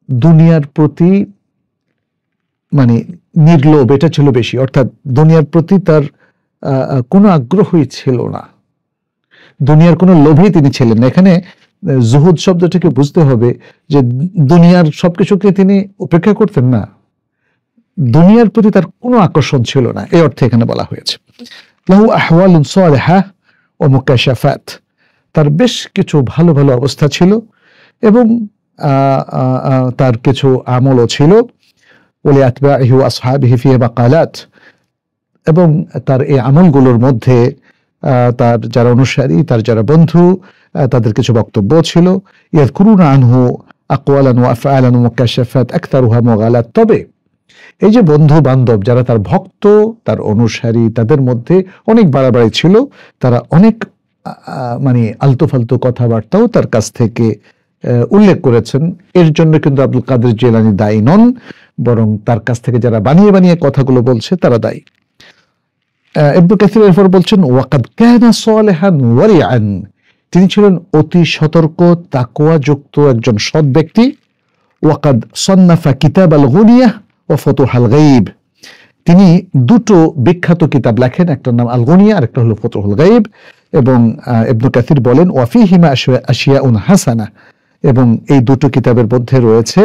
দুনিয়ার প্রতি মানে নির্লোভ, এটা ছিল বেশি। অর্থাৎ দুনিয়ার প্রতি তার কোনো আগ্রহই ছিল না, দুনিয়ার কোনো লোভী তিনি ছিলেন না। এখানে জুহুদ শব্দটাকে বুঝতে হবে যে দুনিয়ার সবকিছুকে তিনি উপেক্ষা করতেন না, দুনিয়ার প্রতি তার কোনো আকর্ষণ ছিল না, এই অর্থে এখানে বলা হয়েছে। লাহু আহওয়ালুন সালিহা ওয়া মুকাশাফাত, তার বেশ কিছু ভালো ভালো অবস্থা ছিল এবং তার কিছু আমলও ছিল। ওলি আতবাইহি ওয়া আসহাবিহি ফিহি মাকালাত, এবং তার এই আমলগুলোর মধ্যে তার যারা অনুসারী, তার যারা বন্ধু, তাদের কিছু বক্তব্য ছিল। ইয়াযকুরুনা আনহু আকওয়ালান ওয়া আফআলান ওয়া মুকাশাফাত আকতারুহা মুগালাত। তবে এই যে বন্ধু বান্ধব যারা তার ভক্ত, তার অনুসারী, তাদের মধ্যে অনেক বাড়াবাড়ি ছিল। তারা অনেক মানে আলতু ফালতু কথাবার্তাও তার কাছ থেকে উল্লেখ করেছেন। এর জন্য কিন্তু আব্দুল কাদের জিলানী দায়ী নন, বরং তার কাছ থেকে যারা বানিয়ে বানিয়ে কথাগুলো বলছে তারা দায়ী। ইবনে কাসির এরপর বলছেন, ওয়াকাদ কানা সালিহান ওয়ারিআন, তিনি ছিলেন অতি সতর্ক, তাকওয়া যুক্ত একজন সৎ ব্যক্তি। ওয়াকাদ সান্নাফা কিতাব আল গুনিয়াহ ওয়া ফুতুহাল গায়ব, তিনি দুটো বিখ্যাত কিতাব লেখেন, একটার নাম আল গুনিয়া আর একটা হলো ফুতুহুল গায়ব। এবং ইবনে কাসির বলেন, ওয়া ফীহিমা আশিয়াউন হাসানা, এবং এই দুটো কিতাবের মধ্যে রয়েছে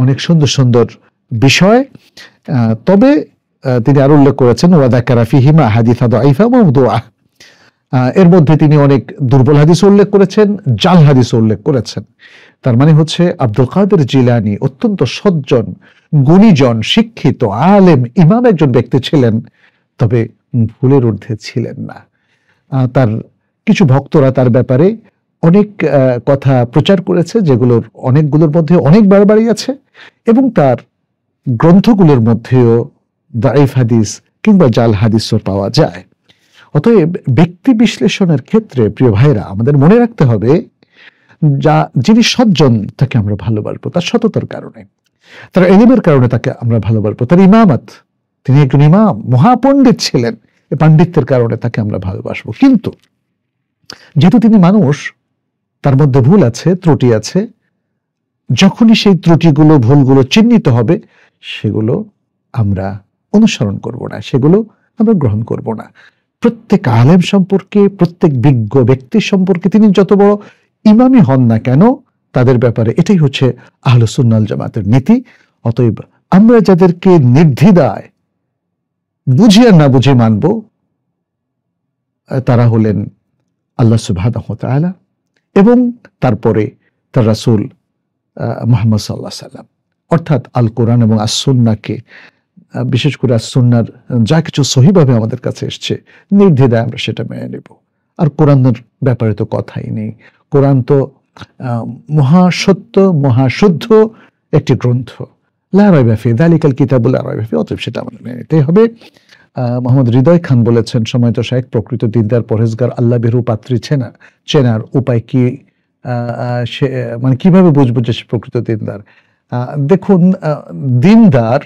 অনেক সুন্দর সুন্দর বিষয়। তবে তিনি আরো উল্লেখ করেছেন, ওয়া যাকারা ফীহিমা হাদিসা দাঈফা ওয়া মাওদুআ, এর মধ্যে তিনি অনেক দুর্বল হাদিস উল্লেখ করেছেন, জাল হাদিস উল্লেখ করেছেন। তার মানে হচ্ছে আব্দুল কাদের জিলানী অত্যন্ত সজ্জন, গুণীজন, শিক্ষিত, আলেম, ইমাম একজন ব্যক্তি ছিলেন, তবে ভুলের ঊর্ধ্বে ছিলেন না। তার কিছু ভক্তরা তার ব্যাপারে অনেক কথা প্রচার করেছে, যেগুলোর অনেকগুলোর মধ্যে অনেক বাড়াবাড়ি আছে, এবং তার গ্রন্থগুলোর মধ্যেও দাঈফ হাদিস কিংবা জাল হাদিসও পাওয়া যায়। অতএব ব্যক্তি বিশ্লেষণের ক্ষেত্রে প্রিয় ভাইরা আমাদের মনে রাখতে হবে, যিনি সজ্জন তাকে আমরা ভালোবাসবো তার সততার কারণে, তার ইলমের কারণে তাকে আমরা ভালোবাসবো, তার ইমামত, তিনি একজন ইমাম, মহাপণ্ডিত ছিলেন, এই পাণ্ডিত্যের কারণে তাকে আমরা ভালোবাসবো। কিন্তু যেহেতু তিনি মানুষ, তার মধ্যে ভুল আছে, ত্রুটি আছে, যখনই সেই ত্রুটিগুলো, ভুলগুলো চিহ্নিত হবে, সেগুলো আমরা অনুসরণ করব না, সেগুলো আমরা গ্রহণ করব না। প্রত্যেক আলেম সম্পর্কে, প্রত্যেক বিজ্ঞ ব্যক্তি সম্পর্কে, তিনি যত বড় ইমামই হন না কেন, তাদের ব্যাপারে এটাই হচ্ছে আহলুস সুন্নাহ ওয়াল জামাতের নীতি। অতএব আমরা যাদেরকে নির্দ্বিধায় বুঝিয়ে না বুঝে মানব, তারা হলেন আল্লাহ সুবহানাহু ওয়া তাআলা এবং তারপরে তার রাসূল মুহাম্মদ সাল্লাল্লাহু আলাইহি সাল্লাম, অর্থাৎ আল কোরআন এবং আস সুন্নাহকে, বিশেষ করে আস সুন্নাহর যা কিছু সহিভাবে আমাদের কাছে এসছে, নির্দ্বিধায় আমরা সেটা মেনে নেব। আর কোরআনের ব্যাপারে তো কথাই নেই। কোরআন তো মহাসত্য, মহাশুদ্ধ একটি গ্রন্থ, লা রাইবা ফি যালিকাল কিতাবুল লা রাইবা ফি, অতএব সেটা আমাদের মেনে নিতেই হবে। মোহাম্মদ হৃদয় খান বলেছেন, সময়ত শায়েখ, প্রকৃত দিনদার পরহেজগার আল্লাহ ভীরু পাত্রী চেনার উপায় কি? সে মানে কিভাবে বুঝবো যে সে প্রকৃত দিনদার? দেখুন, দিনদার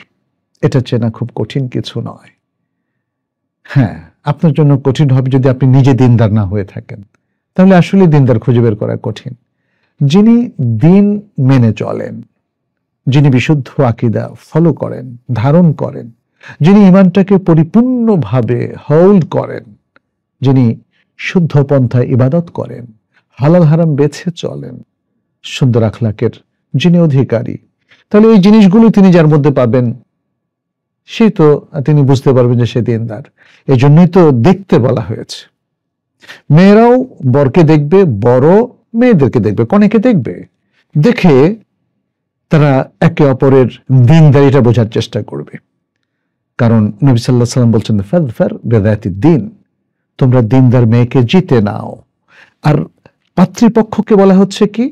এটা চেনা খুব কঠিন কিছু নয়। হ্যাঁ, আপনার জন্য কঠিন হবে যদি আপনি নিজে দিনদার না হয়ে থাকেন, তাহলে আসলে দিনদার খুঁজে বের করা কঠিন। যিনি দিন মেনে চলেন, যিনি বিশুদ্ধ আকীদা ফলো করেন, ধারণ করেন, যিনি ঈমানটাকে পরিপূর্ণভাবে হোল্ড করেন, যিনি শুদ্ধ পন্থায় ইবাদত করেন, হালাল হারাম বেছে চলেন, সুন্দর আখলাকের যিনি অধিকারী, তাহলে এই জিনিসগুলো তিনি যার মধ্যে পাবেন, সেই তো তিনি বুঝতে পারবেন যে সে দিনদার। এই জন্যই তো দেখতে বলা হয়েছে। মেয়েরাও বরকে দেখবে, বড় মেয়েদেরকে দেখবে, কনেকে দেখবে, দেখে তারা একে অপরের দিনদারিটা বোঝার চেষ্টা করবে। কারণ নবী সাল্লাল্লাহু আলাইহি ওয়াসাল্লাম বলছেন, ফাযফার বিযাতিদ দ্বীন, তোমরা দিনদার মেয়েকে জিতে নাও। আর পাত্রীপক্ষকে বলা হচ্ছে কি?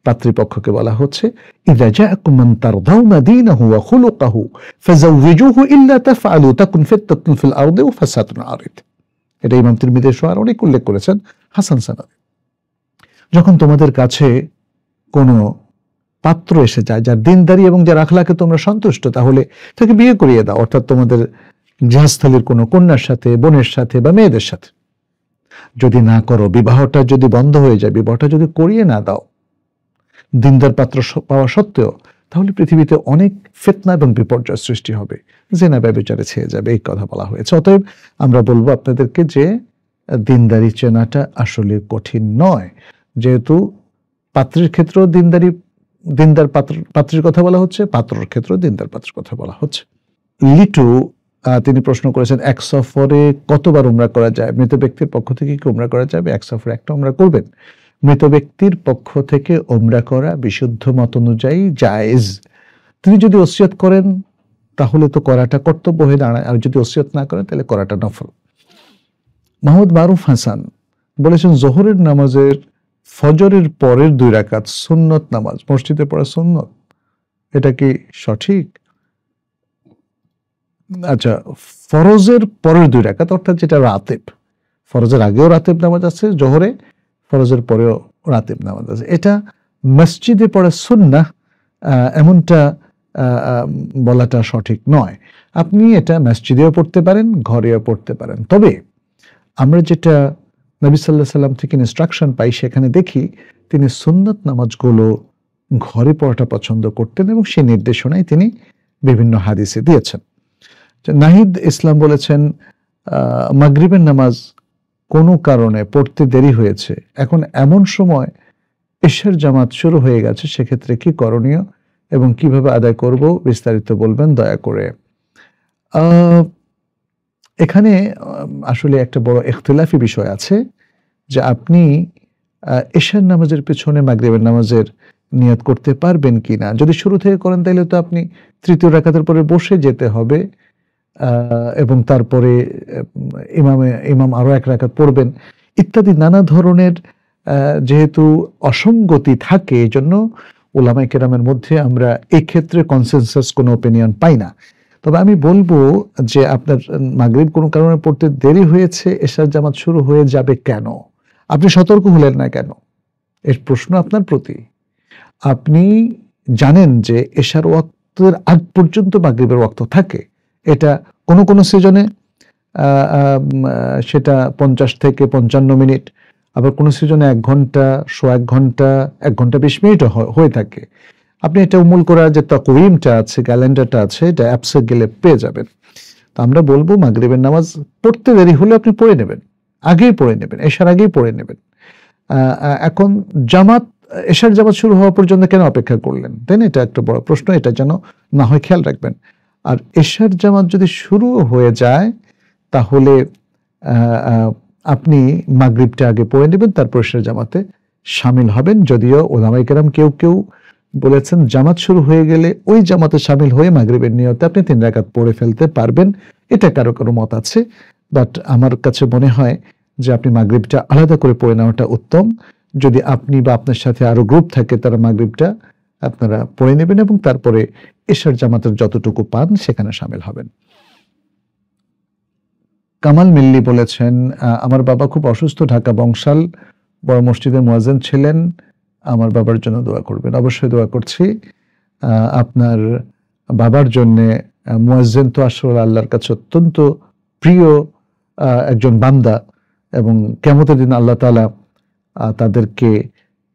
পাত্রীপক্ষকে বলা হচ্ছে, ইযা জাআকুম মান তারদাউনা দীনাহু ওয়া খুলুকাহু ফাযাওবিজুহু ইল্লা তাফআলু তাকুন ফিতনাতুন ফিল আরদি ওয়া ফাসাদুন আরিদ। এটা ইমাম তিরমিযী আর অনেক উল্লেখ করেছেন হাসান সানাদে। যখন তোমাদের কাছে কোনো পাত্র এসে যায় যার দিনদারি এবং যার আখলাকে তোমরা সন্তুষ্ট, তাহলে তাকে বিয়ে করিয়ে দাও, অর্থাৎ তোমাদের গৃহস্থলীর কোনো কন্যার সাথে, বোনের সাথে বা মেয়েদের সাথে। যদি না করো, বিবাহটা যদি বন্ধ হয়ে যায়, বিবাহটা যদি করিয়ে না দাও দিনদার পাত্র পাওয়া সত্ত্বেও, তাহলে পৃথিবীতে অনেক ফিতনা এবং বিপর্যয় সৃষ্টি হবে, জিনা ব্যভিচারে ছেয়ে যাবে, এই কথা বলা হয়েছে। অতএব আমরা বলবো আপনাদেরকে যে দিনদারি চেনাটা আসলে কঠিন নয়। যেহেতু পাত্রের ক্ষেত্রেও দিনদার পাত্রের কথা বলা হচ্ছে, পাত্রের ক্ষেত্রেও দিনদার পাত্রের কথা বলা হচ্ছে। লিটু তিনি প্রশ্ন করেছেন, এক সফরে কতবার উমরা করা যায়? মৃত ব্যক্তির পক্ষ থেকে কি উমরা করা যাবে? এক সফরে একটা উমরা করবেন। মৃত ব্যক্তির পক্ষ থেকে উমরা করা বিশুদ্ধ মত অনুযায়ী জায়েজ। তিনি যদি ওসিয়ত করেন তাহলে তো করাটা কর্তব্য হয়ে দাঁড়ায়, আর যদি ওসিয়ত না করেন তাহলে করাটা নফল। মাহমুদ মারুফ হাসান বলেছেন, জোহরের নামাজের ফজরের পরের 2 রাকাত সুন্নত নামাজ মসজিদে পড়া সুন্নত, এটা কি সঠিক? আচ্ছা, ফরজের পরের 2 রাকাত অর্থাৎ যেটা রাতেব, ফরজের আগেও রাতেব নামাজ আছে জোহরে, ফরজের পরেও রাতেব নামাজ আছে, এটা মসজিদে পড়া সুন্নাহ এমনটা বলাটা সঠিক নয়। আপনি এটা মসজিদেও পড়তে পারেন, ঘরেও পড়তে পারেন। তবে আমরা যেটা নবী সাল্লাল্লাহু আলাইহি সাল্লাম থেকে ইনস্ট্রাকশন পাই, সেখানে দেখি তিনি সুন্নত নামাজগুলো ঘরে পড়াটা পছন্দ করতেন এবং সেই নির্দেশনায় তিনি বিভিন্ন হাদিসে দিয়েছেন। নাহিদ ইসলাম বলেছেন, মাগরিবের নামাজ কোনো কারণে পড়তে দেরি হয়েছে, এখন এমন সময় এশার জামাত শুরু হয়ে গেছে, সেক্ষেত্রে কি করণীয় এবং কিভাবে আদায় করব বিস্তারিত বলবেন দয়া করে। এখানে আসলে একটা বড় ইখতিলাফি বিষয় আছে যে আপনি এশার নামাজের পেছনে মাগরিবের নামাজের নিয়ত করতে পারবেন কিনা। যদি শুরু থেকে করেন তাহলে তো আপনি তৃতীয় রাকাতের পরে বসে যেতে হবে এবং তারপরে ইমাম আরো 1 রাকাত পড়বেন ইত্যাদি নানা ধরনের যেহেতু অসঙ্গতি থাকে, এই জন্য উলামায়ে কেরামের মধ্যে আমরা এই ক্ষেত্রে কনসেনসাস কোনো ওপিনিয়ন পাই না। তবে আমি বলবো যে আপনার মাগরিব কোনো কারণে পড়তে দেরি হয়েছে, এশার জামাত শুরু হয়ে যাবে কেন? আপনি সতর্ক হলেন না কেন? এর প্রশ্ন আপনার প্রতি। আপনি জানেন যে এশার ওয়াক্তের আগ পর্যন্ত মাগরিবের ওয়াক্ত থাকে। এটা কোনো সিজনে সেটা 50 থেকে 55 মিনিট, আবার কোনো সিজনে 1 ঘন্টা, সোয়া 1 ঘন্টা, 1 ঘন্টা 20 মিনিটও হয়ে থাকে। আপনি এটা উমুল করার যে তাকওয়িমটা আছে, ক্যালেন্ডারটা আছে, এটা অ্যাপসে গেলে পেয়ে যাবেন। তো আমরা বলবো মাগরিবের নামাজ পড়তে দেরি হলে আপনি পড়ে নেবেন, আগেই পড়ে নেবেন, এশার আগেই পড়ে নেবেন। এখন এশার জামাত শুরু হওয়া পর্যন্ত কেন অপেক্ষা করলেন, তাই না? এটা একটা বড় প্রশ্ন, এটা যেন না হয় খেয়াল রাখবেন। আর এশার জামাত যদি শুরু হয়ে যায় তাহলে আপনি মাগরিবটা আগে পড়ে নেবেন, তারপর এশার জামাতে শামিল হবেন। যদিও ওলামায়ে কেরাম কেউ বলেছেন জামাত শুরু হয়ে গেলে ওই জামাতে শামিল হয়ে মাগরিবের নিয়তে আপনি 3 রাকাত পড়ে ফেলতে পারবেন, এটা কারো মত আছে। বাট আমার কাছে মনে হয় যে আপনি মাগরিবটা আলাদা করে পড়ে নেওয়াটা উত্তম। যদি আপনি বা আপনার সাথে আরো গ্রুপ থাকে, তারা মাগরিবটা আপনারা পড়ে নেবেন এবং তারপরে এশার জামাতের যতটুকু পান সেখানে শামিল হবেন। কামাল মিল্লি বলেছেন, আমার বাবা খুব অসুস্থ, ঢাকা বংশাল বড় মসজিদের মুয়াজ্জিন ছিলেন, আমার বাবার জন্য দোয়া করবেন। অবশ্যই দোয়া করছি। আপনার বাবার জন্যে মুয়াজ্জিন তো আসলে আল্লাহর কাছে অত্যন্ত প্রিয় একজন বান্দা, এবং কিয়ামতের দিন আল্লাহ তাআলা তাদেরকে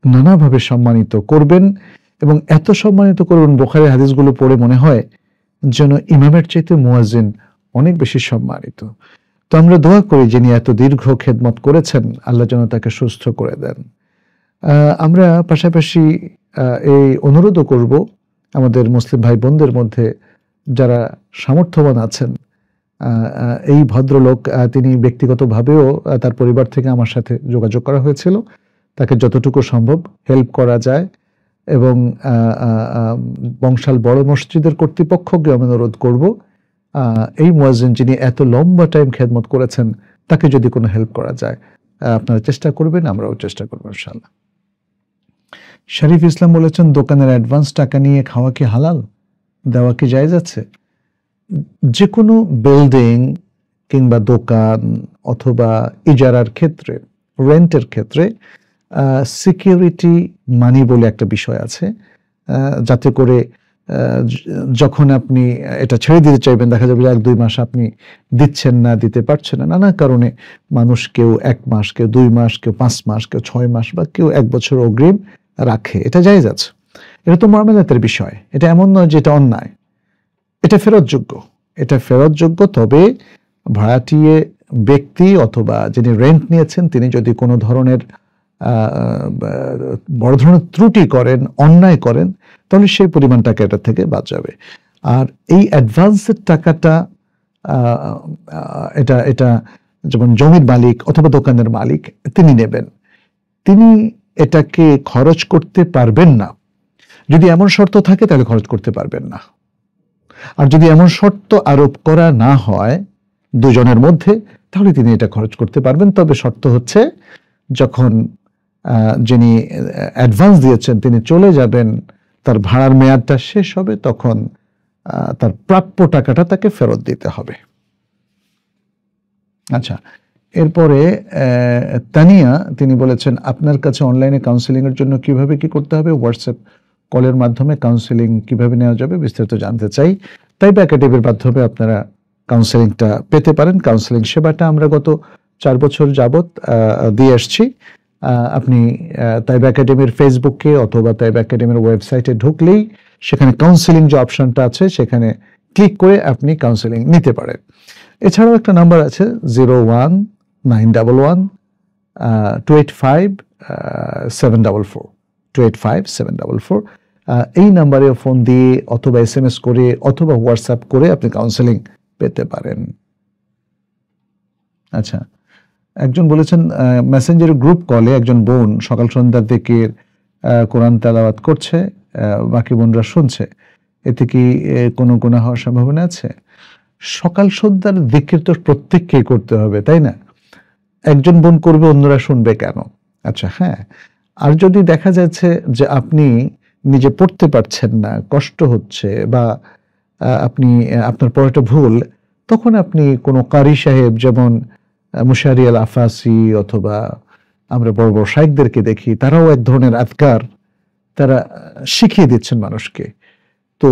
নানাভাবে সম্মানিত করবেন, এবং এত সম্মানিত করবেন বুখারীর হাদিসগুলো পড়ে মনে হয় যেন ইমামের চাইতে মুয়াজ্জিন অনেক বেশি সম্মানিত। তো আমরা দোয়া করি যিনি এত দীর্ঘ খেদমত করেছেন, আল্লাহ যেন তাকে সুস্থ করে দেন। আমরা পাশাপাশি এই অনুরোধও করব আমাদের মুসলিম ভাই বোনদের মধ্যে যারা সামর্থ্যবান আছেন। এই ভদ্রলোক, তিনি ব্যক্তিগতভাবেও তার পরিবার থেকে আমার সাথে যোগাযোগ করা হয়েছিল, তাকে যতটুকু সম্ভব হেল্প করা যায়, এবং বংশাল বড় মসজিদের কর্তৃপক্ষকে আমি অনুরোধ করব এই মুয়াজ্জিন যিনি এত লম্বা টাইম খেদমত করেছেন, তাকে যদি কোনো হেল্প করা যায় আপনারা চেষ্টা করবেন, আমরাও চেষ্টা করবো ইনশাআল্লাহ। শরীফ ইসলাম বলেছেন, দোকানের অ্যাডভান্স টাকা নিয়ে খাওয়া কি হালাল, দেওয়া কি জায়েজ আছে? যে কোনো বিল্ডিং কিংবা দোকান অথবা ইজারার ক্ষেত্রে, রেন্টের ক্ষেত্রে সিকিউরিটি মানি বলে একটা বিষয় আছে, যাতে করে যখন আপনি এটা ছেড়ে দিতে চাইবেন, দেখা যাবে যে 1-2 মাস আপনি দিচ্ছেন না, দিতে পারছেন না, নানা কারণে মানুষ কেউ 1 মাস, কেউ 2 মাস, কেউ 5 মাস, কেউ 6 মাস বা কেউ 1 বছর অগ্রিম রাখে। এটা জায়েজ আছে, এটা তো মুআমালাতের বিষয়, এটা এমন নয় যে এটা অন্যায়, এটা ফেরতযোগ্য, এটা ফেরতযোগ্য। তবে ভাড়াটিয়ে ব্যক্তি অথবা যিনি রেন্ট নিয়েছেন তিনি যদি কোনো ধরনের বড় ধরনের ত্রুটি করেন, অন্যায় করেন, তাহলে সেই পরিমাণ টাকা এটা থেকে বাদ যাবে। আর এই অ্যাডভান্সের টাকাটা এটা যেমন জমির মালিক অথবা দোকানের মালিক তিনি নেবেন, তিনি এটাকে খরচ করতে পারবেন না। যদি এমন শর্ত থাকে তাহলে খরচ করতে পারবেন না। আর যদি এমন শর্ত আরোপ করা না হয় দুজনের মধ্যে, তাহলে তিনি এটা খরচ করতে পারবেন। তবে শর্ত হচ্ছে যখন যিনি অ্যাডভান্স দিয়েছেন তিনি চলে যাবেন, তার ভাড়ার মেয়াদটা শেষ হবে, তখন তার প্রাপ্য টাকাটা তাকে ফেরত দিতে হবে। আচ্ছা, এরপরে তানিয়া তিনি বলেছেন, আপনার কাছে অনলাইনে কাউন্সেলিং এর জন্য কিভাবে কি করতে হবে, হোয়াটসঅ্যাপ কলের মাধ্যমে কাউন্সেলিং কিভাবে নেওয়া যাবে বিস্তারিত জানতে চাই। তাইবা একাডেমির মাধ্যমে আপনারা কাউন্সেলিংটা পেতে পারেন। কাউন্সেলিং সেবাটা আমরা গত 4 বছর যাবত দিয়ে আসছি। আপনি তাইবা একাডেমির ফেসবুকে অথবা তাইবা একাডেমির ওয়েবসাইটে ঢুকলেই সেখানে কাউন্সেলিং যে অপশনটা আছে সেখানে ক্লিক করে আপনি কাউন্সেলিং নিতে পারেন। এছাড়াও একটা নাম্বার আছে 01911285 744 285 744। এই নাম্বারে ফোন দিয়ে অথবা SMS করে অথবা হোয়াটসঅ্যাপ করে আপনি কাউন্সেলিং পেতে পারেন। আচ্ছা, একজন বলেছেন মেসেঞ্জার গ্রুপ কলে একজন বোন সকাল সন্ধ্যার দিকে কোরআন তেলাওয়াত করছে, বাকি বোনরা শুনছে, এতে কি কোনো গুনাহ হওয়ার সম্ভাবনা আছে? সকাল সন্ধ্যার যিকির তো প্রত্যেককেই করতে হবে, তাই না? একজন বোন করবে, অন্যরা শুনবে কেন? আচ্ছা, হ্যাঁ, আর যদি দেখা যাচ্ছে যে আপনি নিজে পড়তে পারছেন না, কষ্ট হচ্ছে, বা আপনি আপনার পড়াটা ভুল, তখন আপনি কোনো কারি সাহেব যেমন মুশারি আল আফাসি অথবা আমরা বড় বড় শাইখদেরকে দেখি, তারাও এক ধরনের আজকার তারা শিখিয়ে দিচ্ছেন মানুষকে। তো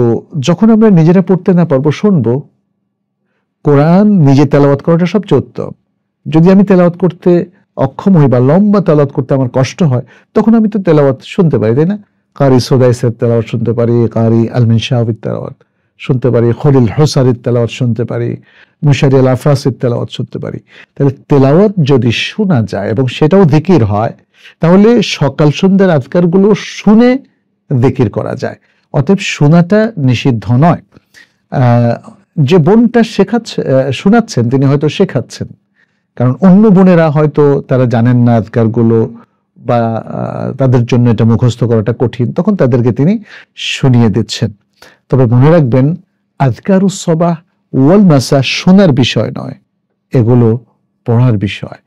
যখন আমরা নিজেরা পড়তে না পারবো, শুনবো। কোরআন নিজে তেলাওয়াত করাটা সবচেয়ে উত্তম। যদি আমি তেলাওয়াত করতে অক্ষম হই বা লম্বা তেলাওয়াত করতে আমার কষ্ট হয়, তখন আমি তো তেলাওয়াত শুনতে পারি, তাই না? কারি সুদাইসের তেলাওয়াত শুনতে পারি, কারি আলমিন শাহবির তেলাওয়াত শুনতে পারি, খলিল হোসারির তেলাওয়াত শুনতে পারি, মুশারি আল আফাসির তেলাওয়াত শুনতে পারি। তাহলে তেলাওয়াত যদি শোনা যায় এবং সেটাও যিকির হয়, তাহলে সকাল সন্ধ্যার আজকারগুলো শুনে যিকির করা যায়। অতএব শোনাটা নিষিদ্ধ নয়। যে বোনটা শোনাচ্ছেন তিনি হয়তো শেখাচ্ছেন, কারণ অন্য বোনেরা হয়তো তারা জানেন না আজকারগুলো বা তাদের জন্য এটা মুখস্থ করাটা কঠিন, তখন তাদেরকে তিনি শুনিয়ে দিচ্ছেন। তবে মনে রাখবেন, আজকারুস সাবাহ ওয়াল মাসা শোনার বিষয় নয়, এগুলো পড়ার বিষয়।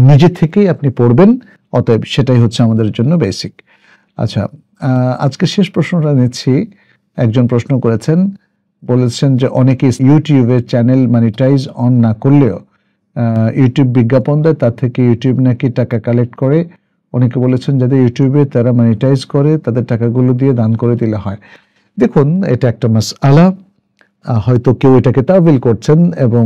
নিজে থেকেই আপনি পড়বেন, অতএব সেটাই হচ্ছে আমাদের জন্য বেসিক। আচ্ছা, আজকে শেষ প্রশ্নটা নিচ্ছি। একজন প্রশ্ন করেছেন, বলেছেন যে অনেকে ইউটিউবে চ্যানেল মনিটাইজ অন না করলেও ইউটিউব বিজ্ঞাপন দেয়, তার থেকে ইউটিউব নাকি টাকা কালেক্ট করে। অনেকে বলেছেন যাদের ইউটিউবে তারা মনিটাইজ করে তাদের টাকাগুলো দিয়ে দান করে দিলে হয়। দেখুন, এটা একটা মাসআলা, হয়তো কেউ এটাকে তাবিল করছেন এবং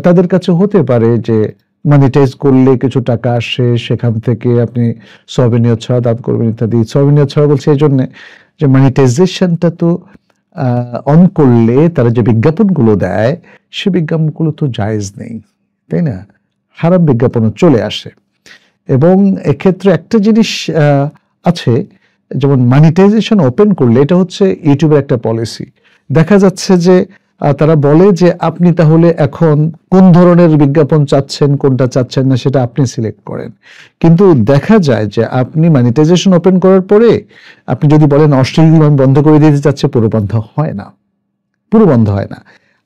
তাদের কাছে হতে পারে যে মনিটাইজ করলে কিছু টাকা আসে, সেখান থেকে আপনি সওয়াবে ছাড়া দান করবেন ইত্যাদি। সওয়াবে ছাড়া বলছে এই জন্যে যে মনিটাইজেশনটা তো অন করলে তারা যে বিজ্ঞাপনগুলো দেয় সে বিজ্ঞাপনগুলো তো জায়েজ নেই, তাই না? হারাম বিজ্ঞাপনও চলে আসে। এবং এক্ষেত্রে একটা জিনিস আছে, যেমন মনিটাইজেশন ওপেন করলে, এটা হচ্ছে ইউটিউবের একটা পলিসি। দেখা যাচ্ছে যে তারা বলে যে আপনি তাহলে এখন কোন ধরনের বিজ্ঞাপন চাচ্ছেন, কোনটা চাচ্ছেন না সেটা আপনি সিলেক্ট করেন। কিন্তু দেখা যায় যে আপনি মনিটাইজেশন ওপেন করার পরে আপনি যদি বলেন অশ্লীল বন্ধ করে দিতে চাচ্ছে, পুরো বন্ধ হয় না, পুরো বন্ধ হয় না।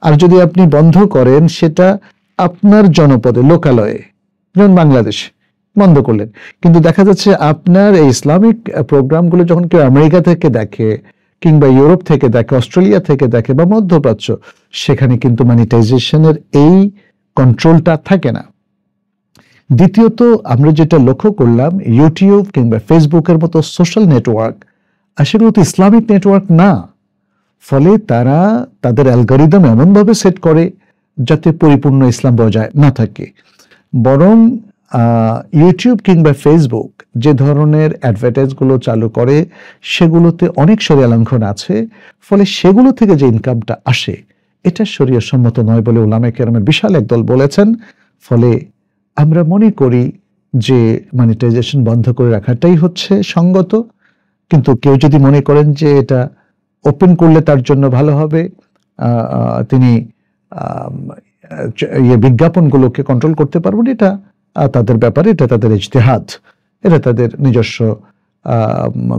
আর যদি আপনি বন্ধ করেন সেটা আপনার জনপদে, লোকালয়ে, যেমন বাংলাদেশে বন্ধ করলেন, কিন্তু দেখা যাচ্ছে আপনার এই ইসলামিক প্রোগ্রামগুলো যখন কেউ আমেরিকা থেকে দেখে কিংবা ইউরোপ থেকে দেখে, অস্ট্রেলিয়া থেকে দেখে বা মধ্যপ্রাচ্য, সেখানে কিন্তু মনিটাইজেশনের এই কন্ট্রোলটা থাকে না। দ্বিতীয়ত, আমরা যেটা লক্ষ্য করলাম, ইউটিউব কিংবা ফেসবুকের মতো সোশ্যাল নেটওয়ার্ক সেগুলো তো ইসলামিক নেটওয়ার্ক না। ফলে তারা তাদের অ্যালগরিদম এমনভাবে সেট করে যাতে পরিপূর্ণ ইসলাম বজায় না থাকে। বরং ইউটিউব কিংবা ফেসবুক যে ধরনের অ্যাডভার্টাইজগুলো চালু করে সেগুলোতে অনেক শরিয়া লঙ্ঘন আছে। ফলে সেগুলো থেকে যে ইনকামটা আসে এটা শরিয়া সম্মত নয় বলে উলামায়ে কেরামের বিশাল একদল বলেছেন। ফলে আমরা মনে করি যে মনিটাইজেশন বন্ধ করে রাখাটাই হচ্ছে সঙ্গত। কিন্তু কেউ যদি মনে করেন যে এটা ওপেন করলে তার জন্য ভালো হবে, তিনি বিজ্ঞাপনগুলোকে কন্ট্রোল করতে পারবেন, এটা তাদের ব্যাপারে, এটা তাদের ইজতিহাদ, এটা তাদের নিজস্ব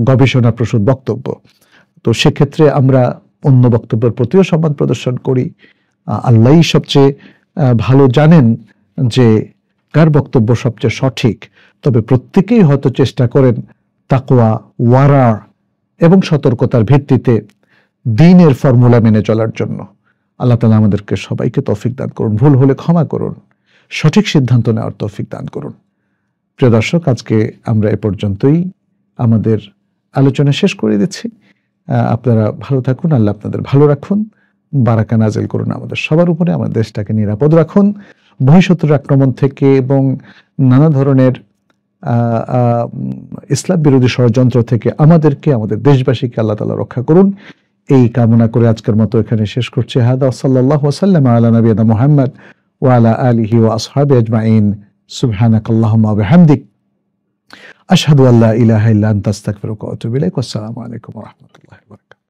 গবেষণাপ্রসূত বক্তব্য। তো সেক্ষেত্রে আমরা অন্য বক্তব্যের প্রতিও সম্মান প্রদর্শন করি। আল্লাহই সবচেয়ে ভালো জানেন যে কার বক্তব্য সবচেয়ে সঠিক। তবে প্রত্যেকেই হয়তো চেষ্টা করেন তাকওয়া, ওয়ারা এবং সতর্কতার ভিত্তিতে দ্বীনের ফর্মুলা মেনে চলার জন্য। আল্লাহ তাআলা আমাদেরকে সবাইকে তৌফিক দান করুন, ভুল হলে ক্ষমা করুন, সঠিক সিদ্ধান্ত নেওয়ার তৌফিক দান করুন। প্রিয় দর্শক, আজকে আমরা এ পর্যন্তই আমাদের আলোচনা শেষ করে দিচ্ছি। আপনারা ভালো থাকুন, আল্লাহ আপনাদের ভালো রাখুন, বারাকা নাজিল করুন আমাদের সবার উপরে, আমাদের দেশটাকে নিরাপদ রাখুন বহিঃশত্রুর আক্রমণ থেকে এবং নানা ধরনের ইসলাম বিরোধী ষড়যন্ত্র থেকে আমাদেরকে, আমাদের দেশবাসীকে আল্লাহ তাআলা রক্ষা করুন। এই কামনা করে আজকের মতো এখানে শেষ করছি। হাদা সাল্লাল্লাহু ওয়াসাল্লাম আলা নবিয়িনা মুহাম্মদ ওয়া আলা আলিহি ওয়া আসহাবিহি আজমাইন। সুবহানাকাল্লাহুম্মা ওয়া বিহামদিক, আশহাদু আল্লা ইলাহা ইল্লা আনতা আস্তাগফিরুকা ওয়া আতুবু ইলাইক। আসসালামু আলাইকুম ওয়া রাহমাতুল্লাহি ওয়া বারাকাতুহু।